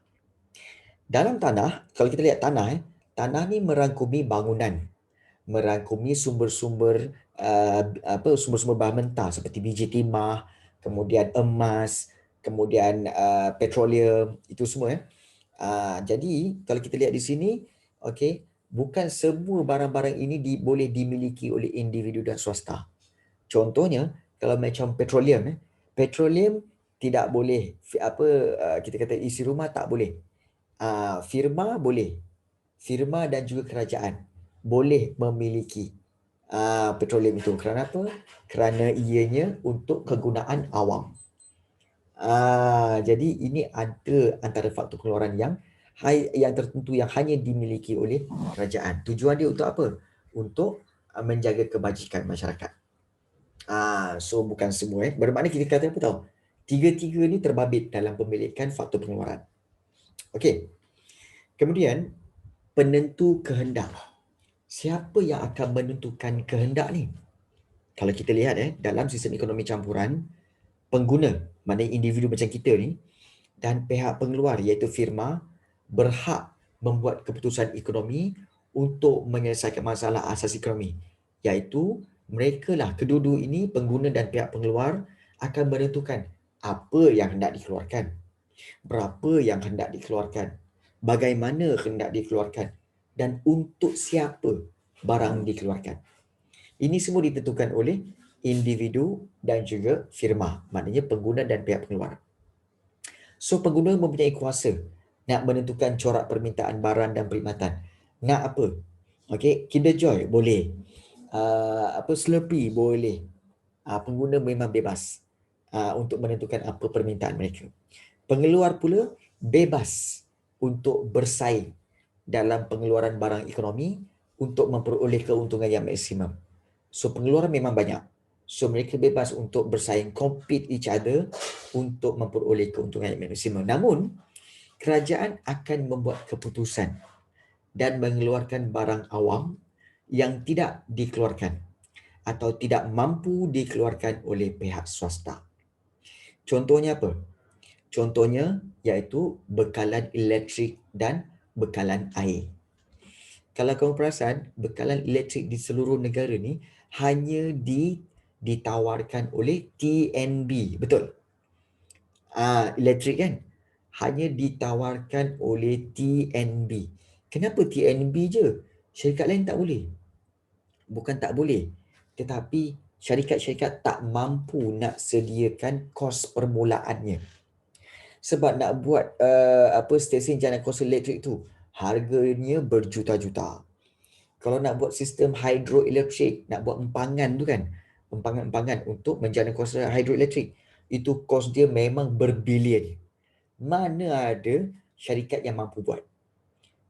Dalam tanah, kalau kita lihat tanah, tanah ni merangkumi bangunan, merangkumi sumber-sumber sumber-sumber bahan mentah seperti biji timah, kemudian emas, kemudian petroleum, itu semua. Jadi kalau kita lihat di sini, okey, bukan semua barang-barang ini boleh dimiliki oleh individu dan swasta. Contohnya, kalau macam petroleum, petroleum tidak boleh kita kata isi rumah tak boleh. Firma boleh. Firma dan juga kerajaan boleh memiliki petroleum itu. Kerana apa? Kerana ianya untuk kegunaan awam. Jadi ini ada antara faktor pengeluaran yang tertentu yang hanya dimiliki oleh kerajaan. Tujuan dia untuk apa? Untuk menjaga kebajikan masyarakat. So bukan semua. Bermakna kita kata apa tahu? Tiga-tiga ni terbabit dalam pemilikan faktor pengeluaran. Okey. Kemudian penentu kehendak. Siapa yang akan menentukan kehendak ni? Kalau kita lihat dalam sistem ekonomi campuran, pengguna, maknanya individu macam kita ni, dan pihak pengeluar iaitu firma berhak membuat keputusan ekonomi untuk menyelesaikan masalah asas ekonomi, iaitu mereka lah kedua-dua ini, pengguna dan pihak pengeluar, akan menentukan apa yang hendak dikeluarkan, berapa yang hendak dikeluarkan, bagaimana hendak dikeluarkan, dan untuk siapa barang dikeluarkan. Ini semua ditentukan oleh individu dan juga firma, maknanya pengguna dan pihak pengeluar. So pengguna mempunyai kuasa nak menentukan corak permintaan barang dan perkhidmatan. Nak apa? Okey, Kinder Joy boleh. Slurpee boleh. Pengguna memang bebas untuk menentukan apa permintaan mereka. Pengeluar pula bebas untuk bersaing dalam pengeluaran barang ekonomi untuk memperoleh keuntungan yang maksimum. So pengeluaran memang banyak. So mereka bebas untuk bersaing, compete each other untuk memperoleh keuntungan yang maksimum. Namun kerajaan akan membuat keputusan dan mengeluarkan barang awam yang tidak dikeluarkan atau tidak mampu dikeluarkan oleh pihak swasta. Contohnya apa? Contohnya iaitu bekalan elektrik dan bekalan air. Kalau kamu perasan, bekalan elektrik di seluruh negara ni hanya ditawarkan oleh TNB, betul? Elektrik kan? Hanya ditawarkan oleh TNB. Kenapa TNB je? Syarikat lain tak boleh. Bukan tak boleh, tetapi syarikat-syarikat tak mampu nak sediakan kos permulaannya. Sebab nak buat stesen jana kuasa elektrik tu, harganya berjuta-juta. Kalau nak buat sistem hidroelektrik, nak buat empangan tu kan, empangan-empangan untuk menjana kuasa hidroelektrik, itu kos dia memang berbilion. Mana ada syarikat yang mampu buat.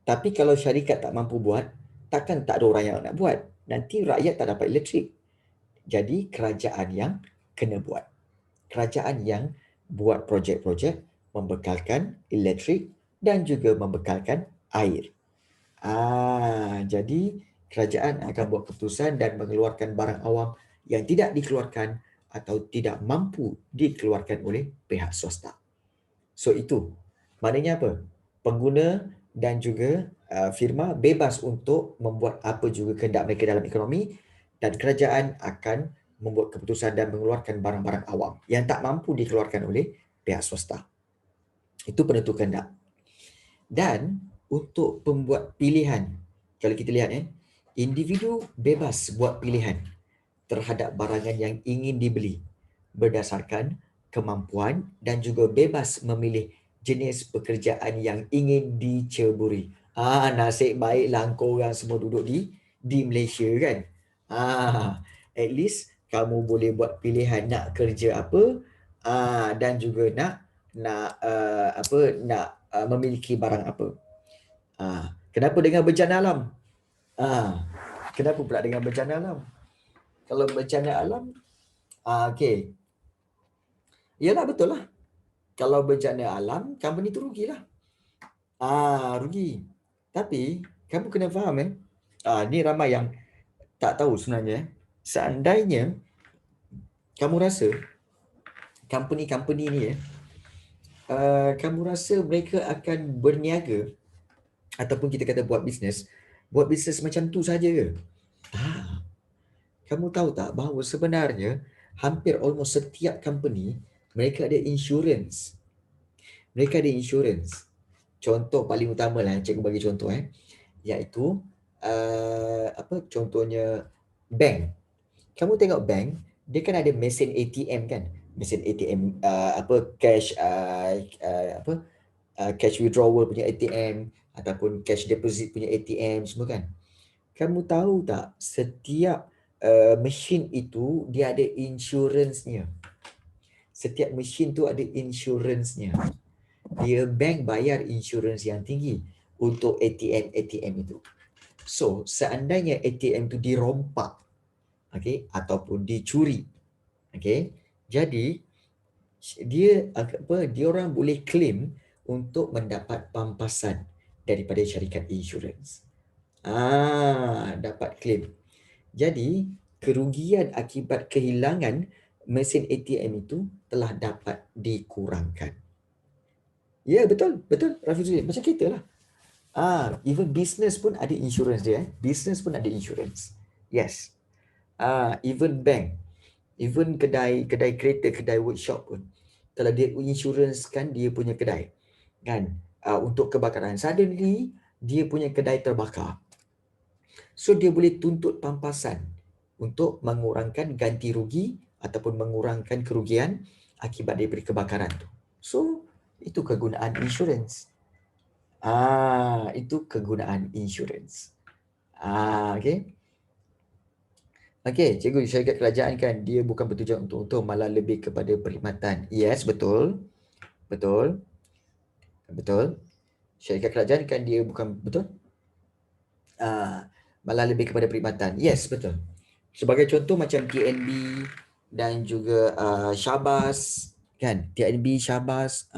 Tapi kalau syarikat tak mampu buat, takkan tak ada orang yang nak buat. Nanti rakyat tak dapat elektrik. Jadi kerajaan yang kena buat. Kerajaan yang buat projek-projek membekalkan elektrik dan juga membekalkan air. Jadi kerajaan akan buat keputusan dan mengeluarkan barang awam yang tidak dikeluarkan atau tidak mampu dikeluarkan oleh pihak swasta. So itu maknanya apa? Pengguna dan juga firma bebas untuk membuat apa juga kehendak mereka dalam ekonomi, dan kerajaan akan membuat keputusan dan mengeluarkan barang-barang awam yang tak mampu dikeluarkan oleh pihak swasta. Itu penentu kehendak. Dan untuk pembuat pilihan, kalau kita lihat individu bebas buat pilihan terhadap barangan yang ingin dibeli berdasarkan kemampuan dan juga bebas memilih jenis pekerjaan yang ingin diceburi. Nasib baiklah korang semua duduk di Malaysia kan. At least kamu boleh buat pilihan nak kerja apa, dan juga nak memiliki barang apa. Kenapa dengan bencana alam? Kenapa pula dengan bencana alam? Kalau bencana alam, okey. Yalah, betul lah. Kalau bencana alam, company tu rugilah. Rugi. Tapi kamu kena faham ni ramai yang tak tahu sebenarnya. Seandainya kamu rasa company-company ni kamu rasa mereka akan berniaga ataupun kita kata buat bisnes macam tu saja ke? Kamu tahu tak bahawa sebenarnya hampir almost setiap company mereka ada insurance. Mereka ada insurance. Contoh paling utama lah, cikgu bagi contoh iaitu contohnya bank. Kamu tengok bank, dia kan ada mesin ATM kan? Mesin ATM cash withdrawal punya ATM ataupun cash deposit punya ATM semua kan? Kamu tahu tak setiap mesin itu dia ada insurance-nya. Setiap mesin tu ada insurance-nya. Dia bank bayar insurans yang tinggi untuk ATM itu. So, seandainya ATM itu dirompak, ataupun dicuri, jadi dia orang boleh claim untuk mendapat pampasan daripada syarikat insurans. Dapat claim. Jadi, kerugian akibat kehilangan mesin ATM itu telah dapat dikurangkan. Ya, betul, Rafizuddin. Macam kita lah. Even business pun ada insurance dia. Business pun ada insurance. Yes. Even bank, even kedai kereta, kedai workshop pun, kalau dia insurance kan dia punya kedai, kan, untuk kebakaran, suddenly dia punya kedai terbakar. So dia boleh tuntut pampasan untuk mengurangkan ganti rugi ataupun mengurangkan kerugian akibat daripada kebakaran tu. So itu kegunaan insurance. Itu kegunaan insurance. Okey. Okey, cikgu, syarikat kerajaan kan dia bukan bertujuan untuk untung, malah lebih kepada perkhidmatan. Yes, betul. Betul. Syarikat kerajaan kan dia bukan, betul? Malah lebih kepada perkhidmatan. Yes, betul. Sebagai contoh macam TNB dan juga Syabas, kan? TNB, Syabas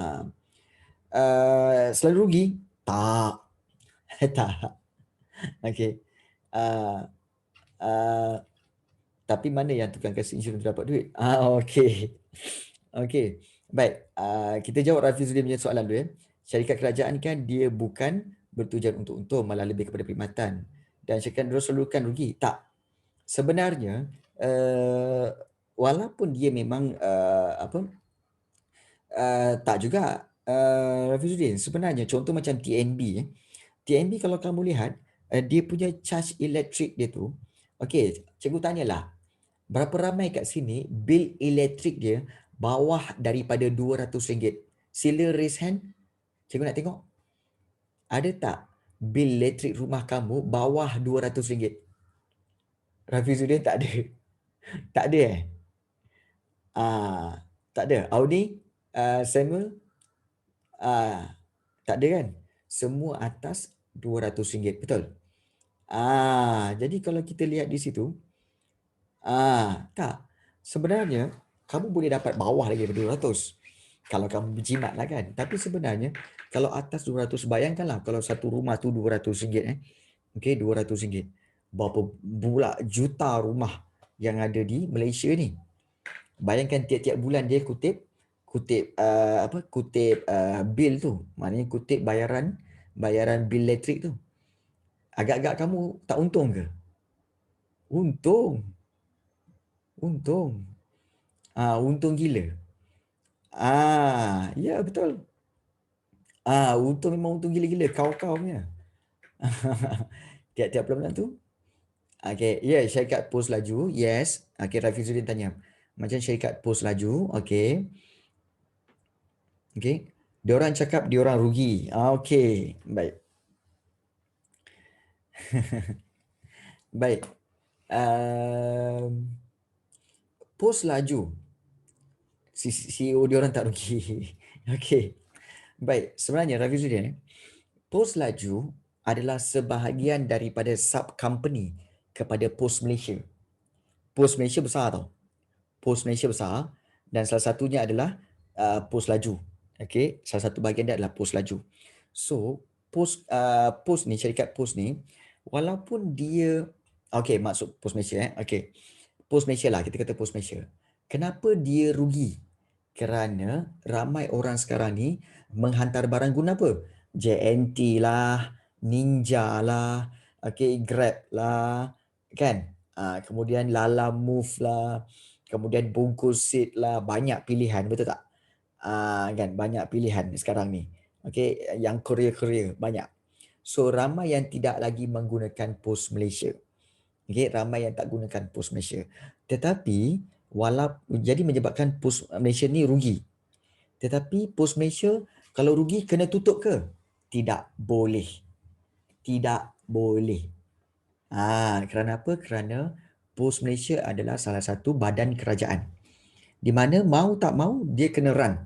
selalu rugi? Tak. Tak. Okey. Tapi mana yang tukang kasih insurans tu dapat duit? Okey. Okey. Baik, kita jawab Rafizuddin punya soalan dulu ya. Syarikat kerajaan kan dia bukan bertujuan untuk untung, malah lebih kepada perkhidmatan. Dan syarikat dia selalukan rugi. Tak. Sebenarnya walaupun dia memang tak juga Rafizuddin. Sebenarnya contoh macam TNB TNB kalau kamu lihat dia punya charge elektrik dia tu, okey, cikgu tanyalah, berapa ramai kat sini bil elektrik dia bawah daripada RM200? Sila raise hand. Cikgu nak tengok. Ada tak bil elektrik rumah kamu bawah RM200? Rafizuddin tak ada. Tak ada tak ada. Audi, Samuel, tak ada kan? Semua atas RM200, betul? Jadi kalau kita lihat di situ, tak. Sebenarnya kamu boleh dapat bawah lagi daripada 200 kalau kamu berjimat lah kan. Tapi sebenarnya kalau atas 200, bayangkanlah kalau satu rumah tu RM200, okey, RM200. Berapa pula juta rumah yang ada di Malaysia ni. Bayangkan tiap-tiap bulan dia kutip bil tu. Maknanya kutip bayaran bil elektrik tu. Agak-agak kamu tak untung ke? Untung. Untung. Untung gila. Ya betul. Untung memang untung gila-gila. Kau-kau punya. Tiap-tiap bulan tu. Okay, syarikat pos laju. Yes. Okay, Rafizuddin tanya. Macam syarikat pos laju. Okay. Okay. Diorang cakap diorang rugi. Okay. Baik. Baik. Pos laju. CEO diorang tak rugi. Okay. Baik. Sebenarnya Rafizuddin, Pos Laju adalah sebahagian daripada sub-company kepada Pos Malaysia. Pos Malaysia besar tau. Pos Malaysia besar dan salah satunya adalah Pos Laju. Okey, salah satu bahagian dia adalah Pos Laju. So, Pos ni, syarikat Pos ni, walaupun dia, okey, maksud Pos Malaysia okey. Pos Malaysia lah, kita kata Pos Malaysia. Kenapa dia rugi? Kerana ramai orang sekarang ni menghantar barang guna apa? JNT lah, Ninja lah, okay, Grab lah, kan? Kemudian Lala Move lah, kemudian Bungkus Seat lah, banyak pilihan, betul tak? Kan, banyak pilihan sekarang ni. Okay, yang courier banyak. So, ramai yang tidak lagi menggunakan Pos Malaysia. Okay, ramai yang tak gunakan Pos Malaysia. Tetapi, jadi menyebabkan Pos Malaysia ni rugi. Tetapi Pos Malaysia kalau rugi kena tutup ke? Tidak boleh. Tidak boleh. Kerana apa? Kerana Pos Malaysia adalah salah satu badan kerajaan. Di mana mau tak mau dia kena run.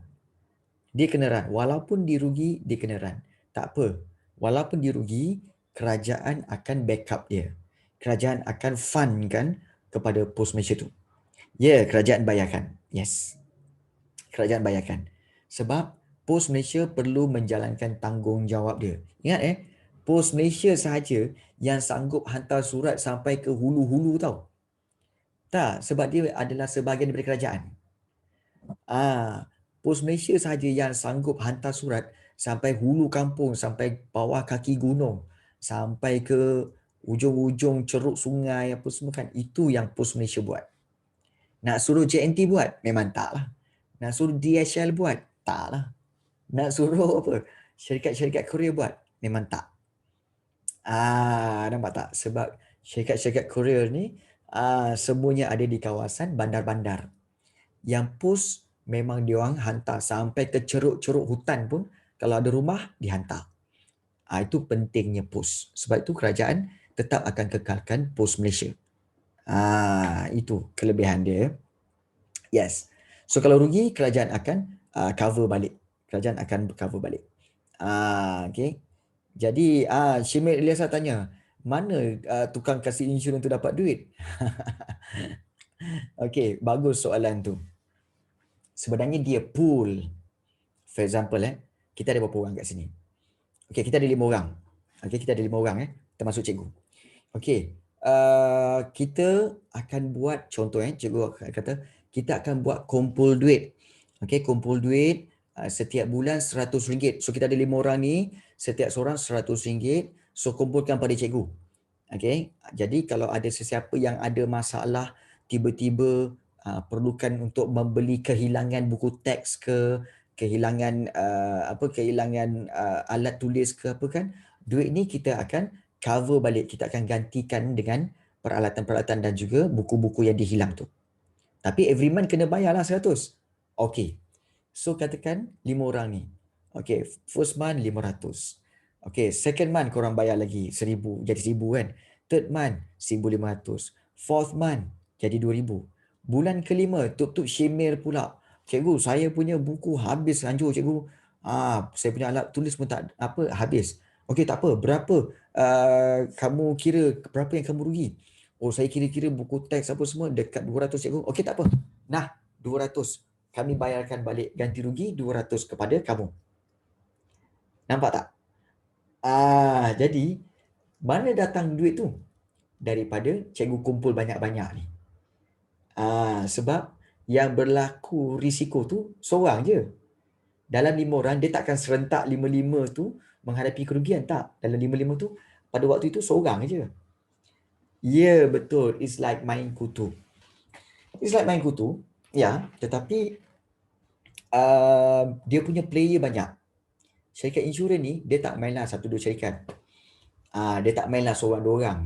Dia kena run. Walaupun dia rugi, dia kena run. Tak apa. Walaupun dia rugi, kerajaan akan backup dia. Kerajaan akan fundkan kepada Pos Malaysia tu. Ya, kerajaan bayarkan. Yes. Kerajaan bayarkan. Sebab Pos Malaysia perlu menjalankan tanggungjawab dia. Ingat Pos Malaysia sahaja yang sanggup hantar surat sampai ke hulu-hulu tau. Tak, sebab dia adalah sebahagian daripada kerajaan. Pos Malaysia sahaja yang sanggup hantar surat sampai hulu kampung, sampai bawah kaki gunung, sampai ke ujung-ujung ceruk sungai apa semua kan. Itu yang Pos Malaysia buat. Nak suruh JNT buat? Memang tak lah. Nak suruh DHL buat? Tak lah. Nak suruh apa? Syarikat-syarikat Korea buat? Memang tak. Nampak tak? Sebab syarikat-syarikat Korea ni semuanya ada di kawasan bandar-bandar. Yang pos memang diorang hantar sampai ke ceruk-ceruk hutan pun, kalau ada rumah dihantar. Itu pentingnya pos. Sebab itu kerajaan tetap akan kekalkan Pos Malaysia. Itu kelebihan dia. Yes. So kalau rugi, kerajaan akan cover balik. Kerajaan akan cover balik. Okay. Jadi Syamil Ilyasa tanya, mana tukang kasih insurans tu dapat duit? Okay, bagus soalan tu. Sebenarnya dia pool. For example kita ada berapa orang kat sini? Okay, kita ada 5 orang. Okay, kita ada 5 orang termasuk cikgu. Okay, kita akan buat contoh, cikgu kata kita akan buat kumpul duit. Okey, kumpul duit setiap bulan RM100. So kita ada 5 orang ni, setiap seorang RM100. So kumpulkan pada cikgu. Okey, jadi kalau ada sesiapa yang ada masalah tiba-tiba perlukan untuk membeli kehilangan buku teks ke, kehilangan kehilangan alat tulis ke apa kan, duit ni kita akan cover balik, kita akan gantikan dengan peralatan-peralatan dan juga buku-buku yang dihilang tu. Tapi every month kena bayarlah 100. Okey. So katakan 5 orang ni. Okey, first month 500. Okey, second month korang bayar lagi 1000, jadi 1000 kan. Third month 1500. Fourth month jadi 2000. Bulan kelima tup-tup Shemir pula. Cikgu, saya punya buku habis hancur cikgu. Saya punya alat tulis pun tak habis. Okey, tak apa. Berapa kamu kira berapa yang kamu rugi? Oh, saya kira-kira buku teks apa semua dekat 200 cikgu. Okey, tak apa. Nah, 200. Kami bayarkan balik ganti rugi 200 kepada kamu. Nampak tak? Jadi mana datang duit tu? Daripada cikgu kumpul banyak-banyak ni. Sebab yang berlaku risiko tu seorang je. Dalam 5 orang, dia takkan serentak 5-5 tu menghadapi kerugian, tak. Dalam 5-5 tu, pada waktu itu seorang je. Ya, betul. It's like main kutu. It's like main kutu, ya. Tetapi dia punya player banyak. Syarikat insurans ni, dia tak mainlah 1-2 syarikat. Dia tak mainlah seorang dua orang.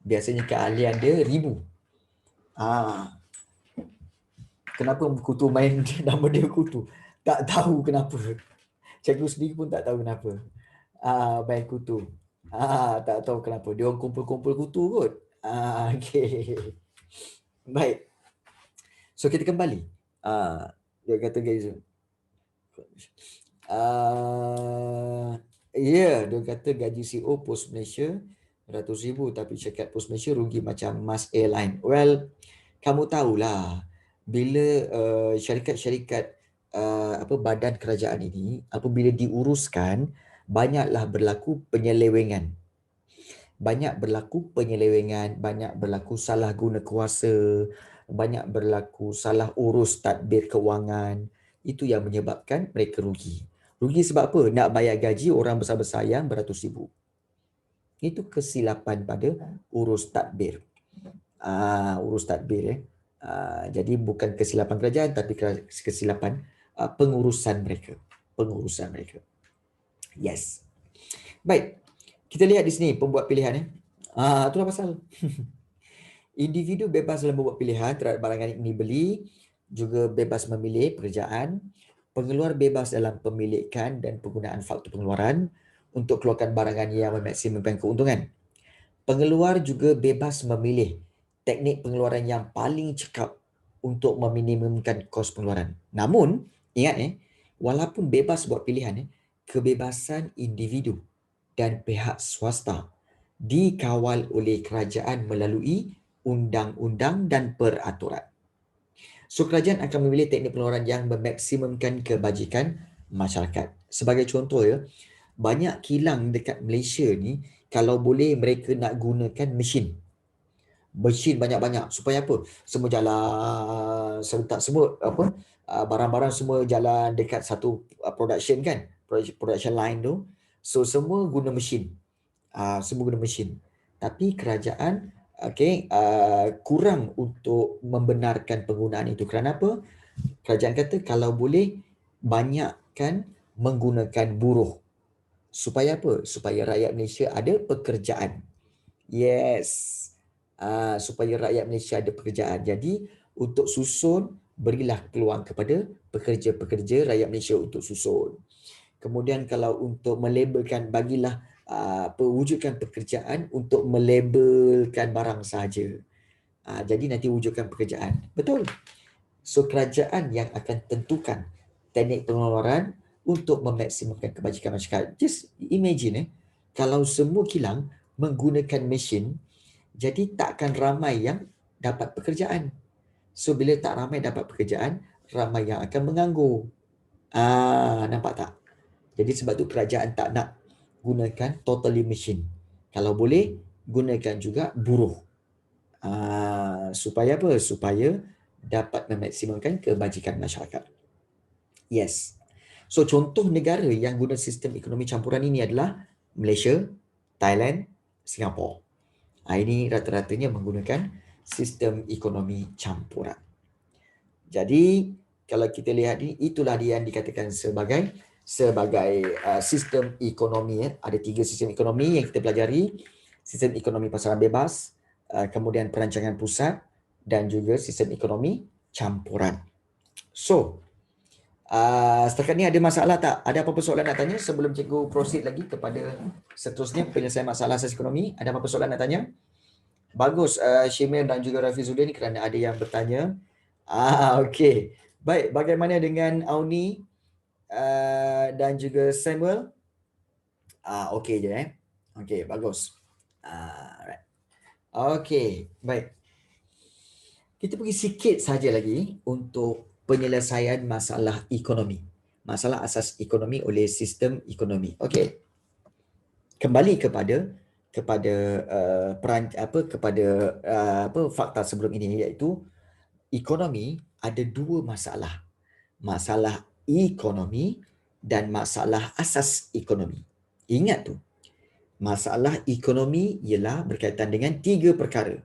Biasanya keahlian dia 1000. Kenapa kutu main nama dia kutu? Tak tahu kenapa. Cikgu sendiri pun tak tahu kenapa. Main kutu. Tak tahu kenapa. Dia orang kumpul-kumpul kutu kot. Okay. Baik. So kita kembali. Dia kata guys. Dia kata gaji CEO Pos Malaysia RM100,000 tapi syarikat Pos Malaysia rugi macam Mas Airline. Well, kamu tahulah bila syarikat-syarikat badan kerajaan ini apabila diuruskan, banyaklah berlaku penyelewengan. Banyak berlaku salah guna kuasa, banyak berlaku salah urus tadbir kewangan. Itu yang menyebabkan mereka rugi. Rugi sebab apa? Nak bayar gaji orang besar-besar yang beratus ribu. Itu kesilapan pada urus tadbir. Jadi bukan kesilapan kerajaan tapi kesilapan pengurusan mereka. Yes. Baik. Kita lihat di sini pembuat pilihan. Itulah pasal. Individu bebas dalam membuat pilihan terhadap barangan yang dibeli, juga bebas memilih pekerjaan. Pengeluar bebas dalam pemilikan dan penggunaan faktor pengeluaran untuk keluarkan barangan yang memaksimumkan keuntungan. Pengeluar juga bebas memilih teknik pengeluaran yang paling cekap untuk meminimumkan kos pengeluaran. Namun, ingat walaupun bebas buat pilihan, kebebasan individu dan pihak swasta dikawal oleh kerajaan melalui undang-undang dan peraturan. So, kerajaan akan memilih teknik pengeluaran yang memaksimumkan kebajikan masyarakat. Sebagai contoh banyak kilang dekat Malaysia ni, kalau boleh mereka nak gunakan mesin banyak-banyak supaya apa? Semua jalan serentak, semua barang-barang semua jalan dekat satu production kan, production line tu. So semua guna mesin. Tapi kerajaan kurang untuk membenarkan penggunaan itu. Kerana apa? Kerajaan kata kalau boleh banyakkan menggunakan buruh. Supaya apa? Supaya rakyat Malaysia ada pekerjaan. Yes. Supaya rakyat Malaysia ada pekerjaan. Jadi untuk susun, berilah peluang kepada pekerja-pekerja rakyat Malaysia untuk susun. Kemudian kalau untuk melabelkan, bagilah wujudkan pekerjaan untuk melabelkan barang sahaja. Jadi nanti wujudkan pekerjaan. Betul. So kerajaan yang akan tentukan teknik pengeluaran untuk memaksimumkan kebajikan masyarakat. Just imagine kalau semua kilang menggunakan mesin, jadi takkan ramai yang dapat pekerjaan. So bila tak ramai dapat pekerjaan, ramai yang akan menganggur. Nampak tak? Jadi sebab tu kerajaan tak nak gunakan totally machine. Kalau boleh, gunakan juga buruh. Supaya apa? Supaya dapat memaksimumkan kebajikan masyarakat. Yes. So contoh negara yang guna sistem ekonomi campuran ini adalah Malaysia, Thailand, Singapura. Ini rata-ratanya menggunakan sistem ekonomi campuran. Jadi kalau kita lihat ini, itulah dia yang dikatakan sebagai sistem ekonomi. Ada 3 sistem ekonomi yang kita pelajari. Sistem ekonomi pasaran bebas, kemudian perancangan pusat dan juga sistem ekonomi campuran. So, setakat ni ada masalah tak? Ada apa-apa soalan nak tanya sebelum cikgu proceed lagi kepada seterusnya penyelesaian masalah asas ekonomi? Ada apa-apa soalan nak tanya? Bagus, Syimil dan juga Rafizuddin kerana ada yang bertanya. Okey. Baik, bagaimana dengan Auni dan juga Samuel? Okey je Okey, bagus. Alright. Okey, baik. Kita pergi sikit saja lagi untuk penyelesaian masalah ekonomi. Masalah asas ekonomi oleh sistem ekonomi. Okey. Kembali kepada fakta sebelum ini, iaitu ekonomi ada 2 masalah. Masalah ekonomi dan masalah asas ekonomi. Ingat tu. Masalah ekonomi ialah berkaitan dengan 3 perkara,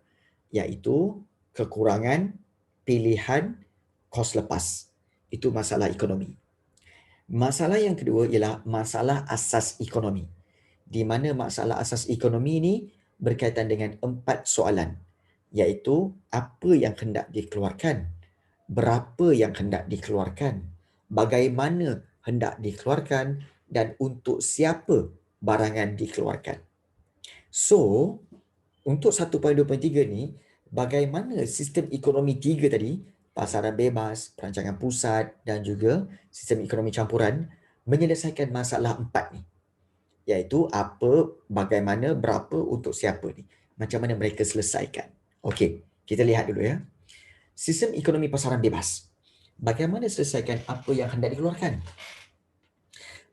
iaitu kekurangan, pilihan, kos lepas. Itu masalah ekonomi. Masalah yang kedua ialah masalah asas ekonomi, di mana masalah asas ekonomi ini berkaitan dengan 4 soalan, iaitu apa yang hendak dikeluarkan, berapa yang hendak dikeluarkan, bagaimana hendak dikeluarkan, dan untuk siapa barangan dikeluarkan. So, untuk 1.2.3 ni, bagaimana sistem ekonomi 3 tadi, pasaran bebas, perancangan pusat dan juga sistem ekonomi campuran menyelesaikan masalah 4 ni. Iaitu apa, bagaimana, berapa, untuk siapa ni. Macam mana mereka selesaikan. Okey, kita lihat dulu ya. Sistem ekonomi pasaran bebas. Bagaimana selesaikan apa yang hendak dikeluarkan?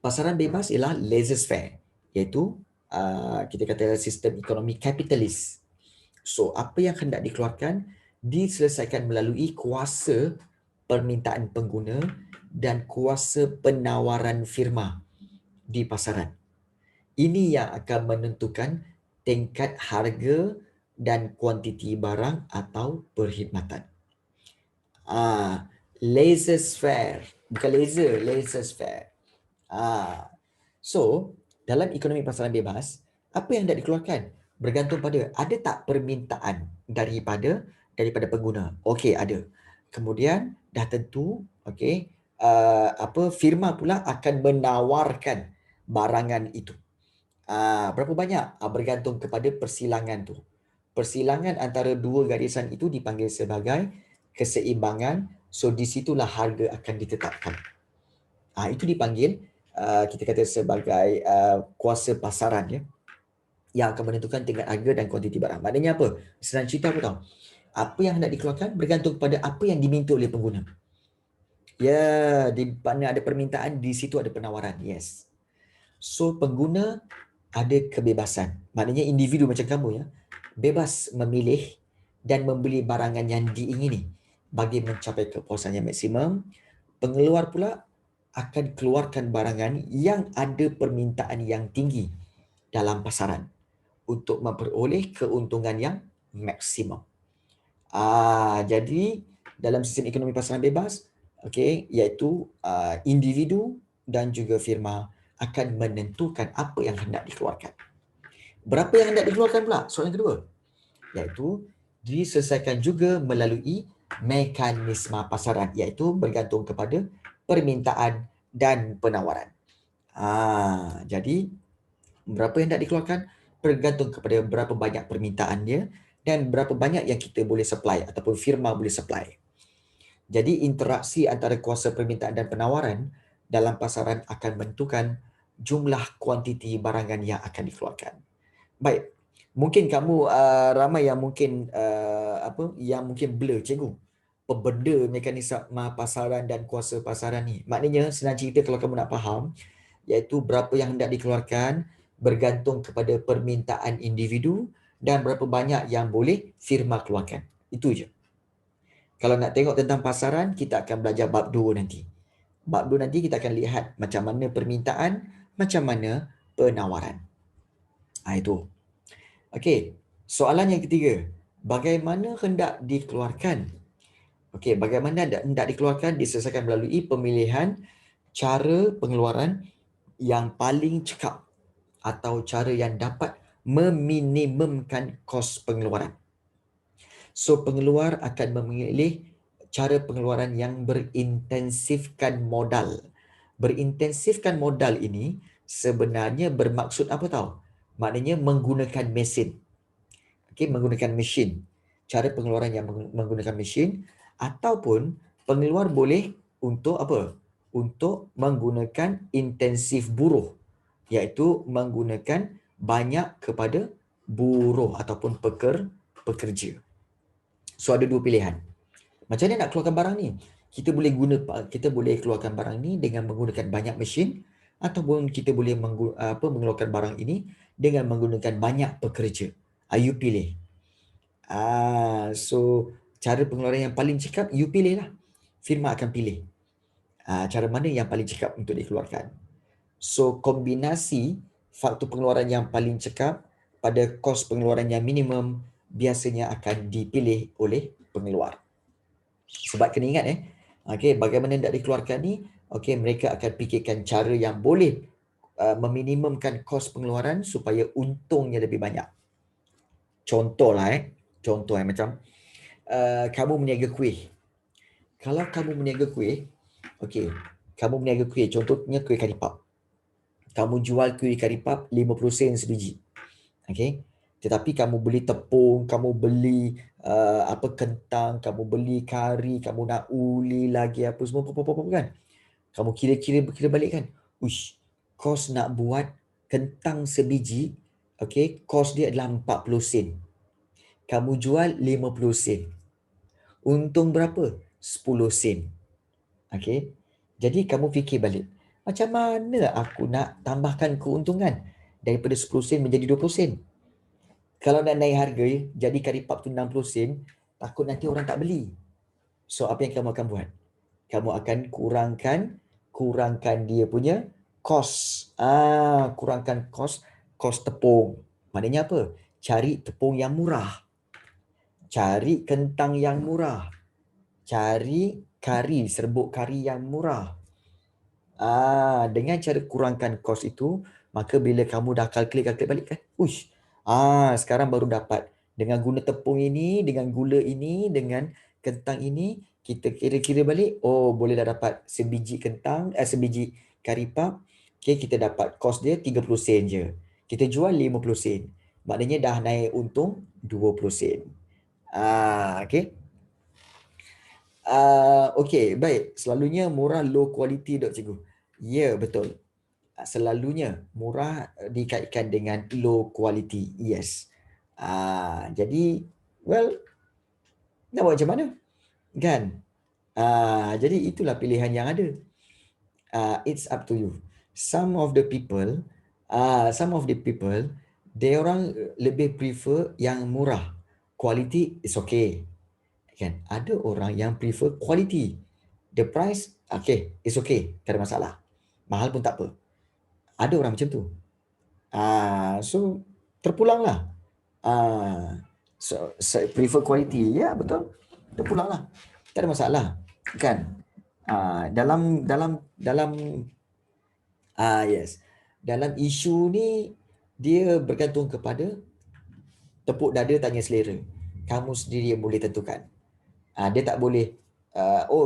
Pasaran bebas ialah laissez-faire, iaitu kita kata sistem ekonomi kapitalis. So, apa yang hendak dikeluarkan diselesaikan melalui kuasa permintaan pengguna dan kuasa penawaran firma di pasaran. Ini yang akan menentukan tingkat harga dan kuantiti barang atau perkhidmatan. Laissez-faire, bukan laissez-faire. So, dalam ekonomi pasaran bebas, apa yang hendak dikeluarkan bergantung pada ada tak permintaan daripada pengguna. Okey, ada. Kemudian dah tentu, okey, firma pula akan menawarkan barangan itu. Berapa banyak? Bergantung kepada persilangan tu. Persilangan antara 2 garisan itu dipanggil sebagai keseimbangan. So di situlah harga akan ditetapkan. Itu dipanggil kita kata sebagai kuasa pasaran ya, yang akan menentukan tingkat harga dan kuantiti barang. Maknanya apa? Senang cerita apa tahu? Apa yang hendak dikeluarkan bergantung kepada apa yang diminta oleh pengguna. Ya, di mana ada permintaan, di situ ada penawaran. Yes. So pengguna ada kebebasan. Maknanya individu macam kamu ya, bebas memilih dan membeli barangan yang diingini bagi mencapai kepuasan yang maksimum. Pengeluar pula akan keluarkan barangan yang ada permintaan yang tinggi dalam pasaran untuk memperoleh keuntungan yang maksimum. Jadi dalam sistem ekonomi pasaran bebas, okey, iaitu individu dan juga firma akan menentukan apa yang hendak dikeluarkan. Berapa yang hendak dikeluarkan pula? Soalan kedua, iaitu diselesaikan juga melalui mekanisme pasaran, iaitu bergantung kepada permintaan dan penawaran. Jadi berapa yang hendak dikeluarkan bergantung kepada berapa banyak permintaannya dan berapa banyak yang kita boleh supply ataupun firma boleh supply. Jadi interaksi antara kuasa permintaan dan penawaran dalam pasaran akan menentukan jumlah kuantiti barangan yang akan dikeluarkan. Baik, mungkin kamu ramai yang mungkin yang mungkin blur, cikgu. Pembeda mekanisme pasaran dan kuasa pasaran ni. Maknanya senang cerita kalau kamu nak faham, iaitu berapa yang hendak dikeluarkan bergantung kepada permintaan individu dan berapa banyak yang boleh firma keluarkan. Itu je. Kalau nak tengok tentang pasaran, kita akan belajar bab 2 nanti. Bab 2 nanti kita akan lihat macam mana permintaan, macam mana penawaran. Itu. Okey, soalan yang ketiga. Bagaimana hendak dikeluarkan? Okey, bagaimana hendak dikeluarkan diselesaikan melalui pemilihan cara pengeluaran yang paling cekap atau cara yang dapat meminimumkan kos pengeluaran. So, pengeluar akan memilih cara pengeluaran yang berintensifkan modal. Berintensifkan modal ini sebenarnya bermaksud apa tahu? Maknanya menggunakan mesin. Okey, menggunakan mesin. Cara pengeluaran yang menggunakan mesin ataupun pengeluar boleh untuk apa? Untuk menggunakan intensif buruh, iaitu menggunakan banyak kepada buruh ataupun pekerja. So ada dua pilihan. Macam mana nak keluarkan barang ni? Kita boleh keluarkan barang ni dengan menggunakan banyak mesin ataupun kita boleh mengeluarkan barang ini dengan menggunakan banyak pekerja. You pilih. So cara pengeluaran yang paling cekap you pilih lah. Firma akan pilih cara mana yang paling cekap untuk dikeluarkan. So kombinasi faktor pengeluaran yang paling cekap pada kos pengeluaran yang minimum biasanya akan dipilih oleh pengeluar. Sebab kena ingat bagaimana nak dikeluarkan ni, mereka akan fikirkan cara yang boleh meminimumkan kos pengeluaran supaya untungnya lebih banyak. Contoh macam kamu meniaga kuih. Kalau kamu meniaga kuih, kamu meniaga kuih, contohnya kuih karipap. Kamu jual kuih karipap 50 sen sebiji. Tetapi kamu beli tepung, kamu beli kentang, kamu beli kari, kamu nak uli lagi apa semua kan. Kamu kira balik kan. Uish, kos nak buat kentang sebiji, kos dia adalah 40 sen. Kamu jual 50 sen. Untung berapa? 10 sen. Jadi kamu fikir balik. Macam mana aku nak tambahkan keuntungan daripada 10 sen menjadi 20 sen? Kalau nak naik harga, jadi karipap tu 60 sen, takut nanti orang tak beli. So, apa yang kamu akan buat? Kamu akan kurangkan dia punya kos. Kurangkan kos tepung. Maknanya apa? Cari tepung yang murah. Cari kentang yang murah. Cari kari, serbuk kari yang murah. Dengan cara kurangkan kos itu, maka bila kamu dah kalkulate balik kan, uish, sekarang baru dapat dengan guna tepung ini, dengan gula ini, dengan kentang ini, kita kira-kira balik, boleh dah dapat sebiji kentang, sebiji karipap, kita dapat kos dia 30 sen je. Kita jual 50 sen. Maknanya dah naik untung 20 sen. Baik. Selalunya murah low quality dok cikgu. Ya, betul. Selalunya murah dikaitkan dengan low quality. Yes. Jadi, nak buat macam mana? Kan? Jadi itulah pilihan yang ada. It's up to you. Some of the people, they orang lebih prefer yang murah. Quality is okay. Kan? Ada orang yang prefer quality. The price, it's okay. Tak ada masalah. Mahal pun tak apa. Ada orang macam tu. So, terpulanglah. So, prefer quality. Ya, betul. Terpulanglah. Tak ada masalah. Kan? Dalam isu ni, dia bergantung kepada tepuk dada tanya selera. Kamu sendiri yang boleh tentukan. Dia tak boleh,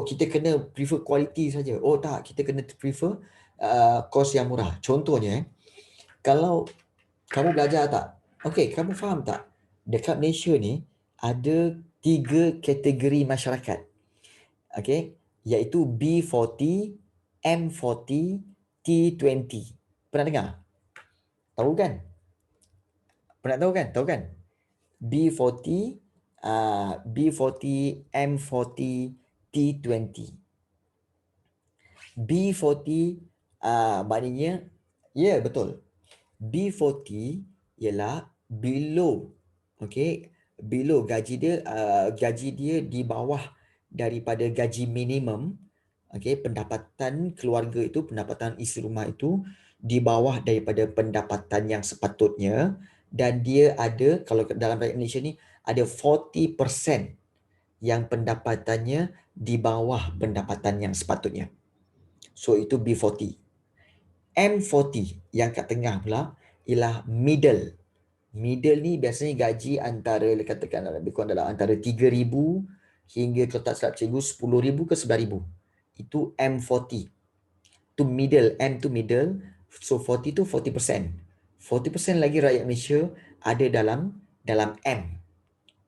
kita kena prefer quality saja. Tak, kita kena prefer kos yang murah. Contohnya, kalau kamu belajar tak? Kamu faham tak? Dekat Malaysia ni, ada 3 kategori masyarakat. Iaitu B40, M40, T20. Pernah dengar? Tahu kan? Pernah tahu kan? Tahu kan? B40, B40, M40, T20. B40 maknanya, ya betul. B40 ialah below okey, below gaji dia di bawah daripada gaji minimum, okey, pendapatan keluarga itu, pendapatan isteri rumah itu di bawah daripada pendapatan yang sepatutnya, dan dia ada, kalau dalam rakyat Malaysia ni, ada 40% yang pendapatannya di bawah pendapatan yang sepatutnya. So itu B40. M40 yang kat tengah pula ialah middle. Middle ni biasanya gaji antara, katakan lebih kurang dalam antara 3,000 hingga, kalau tak silap cikgu, 10,000 ke 11,000. Itu M40. Tu middle, M tu middle. So 40 tu 40%. 40% lagi rakyat Malaysia ada dalam M.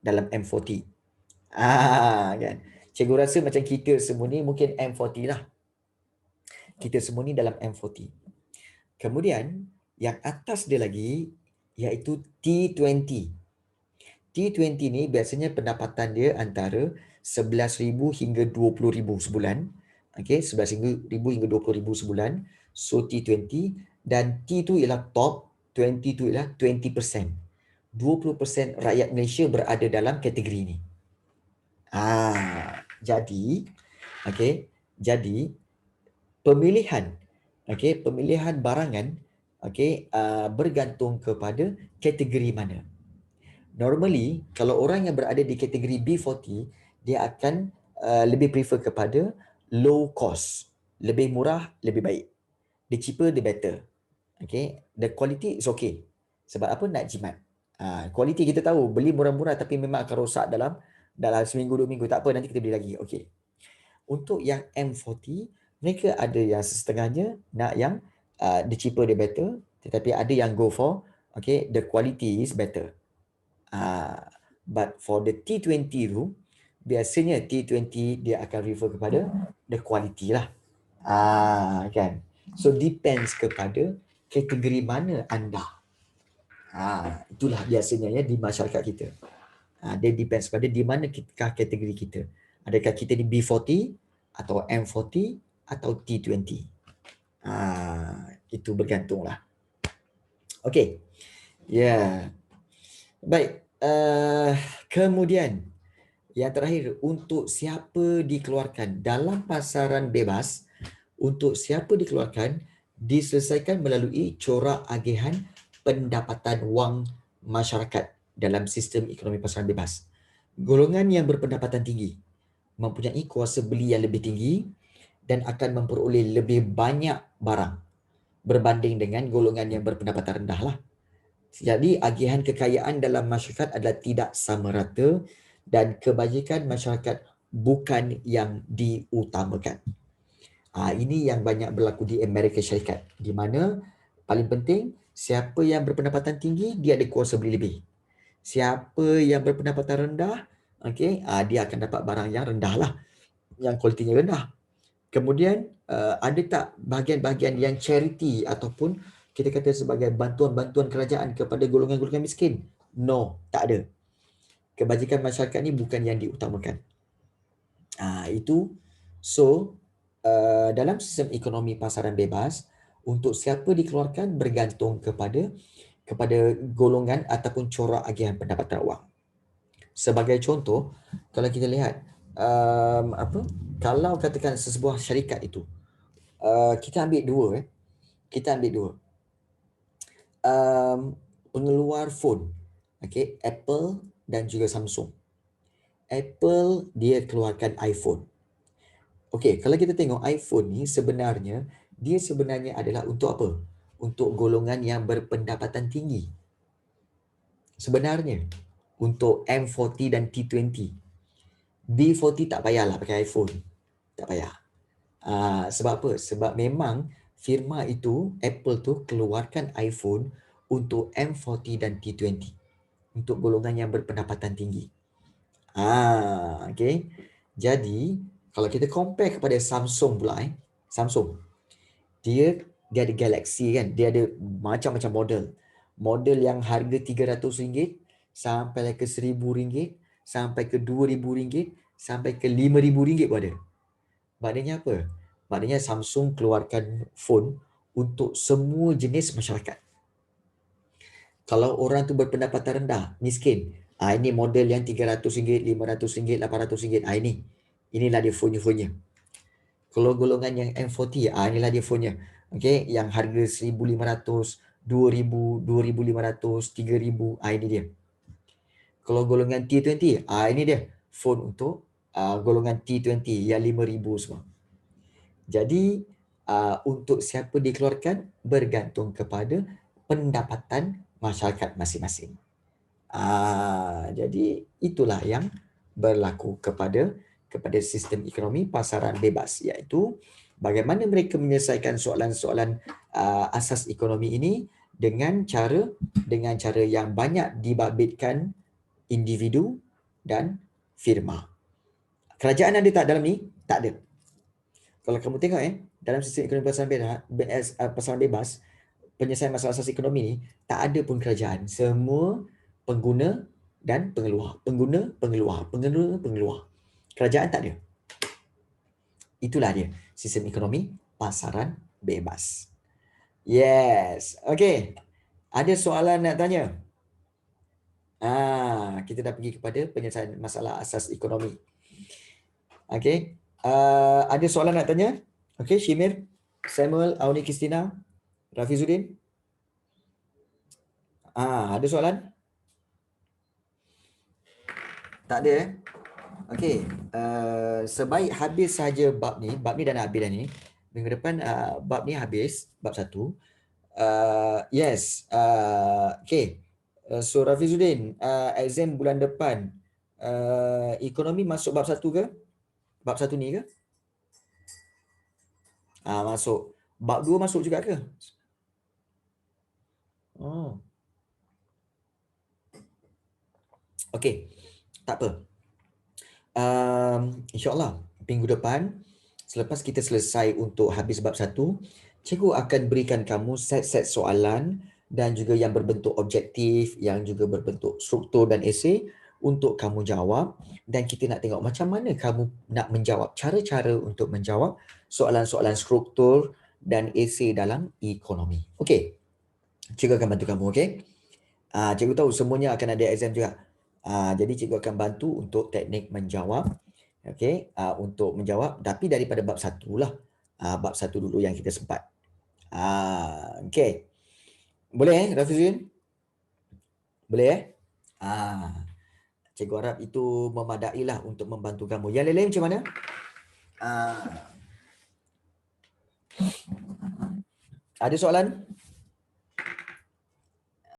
Dalam M40. Kan. Cikgu rasa macam kita semua ni mungkin M40 lah. Kita semua ni dalam M40. Kemudian yang atas dia lagi iaitu T20. T20 ni biasanya pendapatan dia antara 11,000 hingga 20,000 sebulan. Okey, 11,000 hingga 20,000 sebulan. So T20, dan T tu ialah top, 20 tu ialah 20%. 20% rakyat Malaysia berada dalam kategori ni. Jadi, okey, jadi pemilihan, okey, pemilihan barangan, okey, bergantung kepada kategori mana. Normally, kalau orang yang berada di kategori B40, dia akan lebih prefer kepada low cost. Lebih murah, lebih baik. The cheaper, the better. Okay. The quality is okay. Sebab apa? Nak jimat. Quality kita tahu, beli murah-murah tapi memang akan rosak dalam seminggu, 2 minggu. Tak apa, nanti kita beli lagi. Okay. Untuk yang M40, mereka ada yang setengahnya nak yang the cheaper, the better. Tetapi ada yang go for, okay, the quality is better. But for the T20 tu, biasanya T20 dia akan refer kepada the quality lah. Kan? So depends kepada kategori mana anda. Itulah biasanya ya di masyarakat kita. Dia depends pada di mana kategori kita. Adakah kita di B40 atau M40 atau T20. Itu bergantunglah. Okay. Ya. Baik. Kemudian yang terakhir, untuk siapa dikeluarkan dalam pasaran bebas, untuk siapa dikeluarkan diselesaikan melalui corak agihan pendapatan wang masyarakat dalam sistem ekonomi pasaran bebas. Golongan yang berpendapatan tinggi mempunyai kuasa beli yang lebih tinggi dan akan memperoleh lebih banyak barang berbanding dengan golongan yang berpendapatan rendah lah. Jadi agihan kekayaan dalam masyarakat adalah tidak sama rata dan kebajikan masyarakat bukan yang diutamakan. Ini yang banyak berlaku di Amerika Syarikat, di mana paling penting siapa yang berpendapatan tinggi dia ada kuasa beli lebih. Siapa yang berpendapatan rendah, okey, dia akan dapat barang yang rendah lah, yang kualitinya rendah. Kemudian ada tak bahagian-bahagian yang charity ataupun kita kata sebagai bantuan-bantuan kerajaan kepada golongan-golongan miskin? No, tak ada. Kebajikan masyarakat ni bukan yang diutamakan. Itu. So, dalam sistem ekonomi pasaran bebas, untuk siapa dikeluarkan bergantung kepada golongan ataupun corak agihan pendapatan wang. Sebagai contoh, kalau kita lihat kalau katakan sesebuah syarikat itu, kita ambil dua. Pengeluar phone, okay, Apple dan juga Samsung. Apple dia keluarkan iPhone. Okey, kalau kita tengok iPhone ni sebenarnya adalah untuk apa? Untuk golongan yang berpendapatan tinggi. Sebenarnya untuk M40 dan T20. B40 tak payahlah pakai iPhone. Tak payah. Sebab apa? Sebab memang firma itu, Apple tu keluarkan iPhone untuk M40 dan T20. Untuk golongan yang berpendapatan tinggi. Okay. Jadi, kalau kita compare kepada Samsung pula, Samsung, dia ada Galaxy kan, dia ada macam-macam model. Model yang harga RM300 sampai ke RM1,000, sampai ke RM2,000, sampai ke RM5,000 pun ada. Maknanya apa? Maknanya Samsung keluarkan phone untuk semua jenis masyarakat. Kalau orang tu berpendapatan rendah, miskin, ini model yang RM300, RM500, RM800, inilah dia phone-nya. Kalau golongan yang M40, inilah dia phone-nya. Okey, yang harga RM1,500, RM2,000, RM2,500, RM3,000, ini dia. Kalau golongan T20, ini dia phone untuk golongan T20 yang RM5,000 semua. Jadi untuk siapa dikeluarkan bergantung kepada pendapatan masyarakat masing-masing. Jadi itulah yang berlaku kepada sistem ekonomi pasaran bebas, iaitu bagaimana mereka menyelesaikan soalan-soalan asas ekonomi ini dengan cara yang banyak dibabitkan individu dan firma. Kerajaan ada tak dalam ni? Tak ada. Kalau kamu tengok dalam sistem ekonomi pasaran bebas, penyelesaian masalah asas ekonomi ni tak ada pun kerajaan. Semua pengguna dan pengeluar. Pengguna, pengeluar. Pengguna, pengeluar. Kerajaan tak ada. Itulah dia sistem ekonomi pasaran bebas. Yes. Okey. Ada soalan nak tanya? Kita dah pergi kepada penyelesaian masalah asas ekonomi. Okey. Ada soalan nak tanya? Okey, Shimir, Samuel, Auni Kristina, Rafizuddin. Ada soalan? Tak ada Okey, sebaik habis saja bab ni dah nak habis dah ni. Minggu depan bab ni habis, bab 1. Yes, okey. So Rafizuddin, exam bulan depan, ekonomi masuk bab 1 ke? Bab 1 ni ke? Masuk. Bab 2 masuk juga ke? Oh. Okey, tak apa. InsyaAllah minggu depan selepas kita selesai untuk habis bab 1, cikgu akan berikan kamu set-set soalan dan juga yang berbentuk objektif, yang juga berbentuk struktur dan esei untuk kamu jawab, dan kita nak tengok macam mana kamu nak menjawab, cara-cara untuk menjawab soalan-soalan struktur dan esei dalam ekonomi. Okey, cikgu akan bantu kamu. Okey, cikgu tahu semuanya akan ada exam juga. Jadi cikgu akan bantu untuk teknik menjawab. Okey, untuk menjawab tapi daripada bab 1 lah. Bab 1 dulu yang kita sempat. Okey. Boleh Rafizuddin? Boleh cikgu harap itu memadailah untuk membantu kamu. Yang lain-lain macam mana? Ada soalan?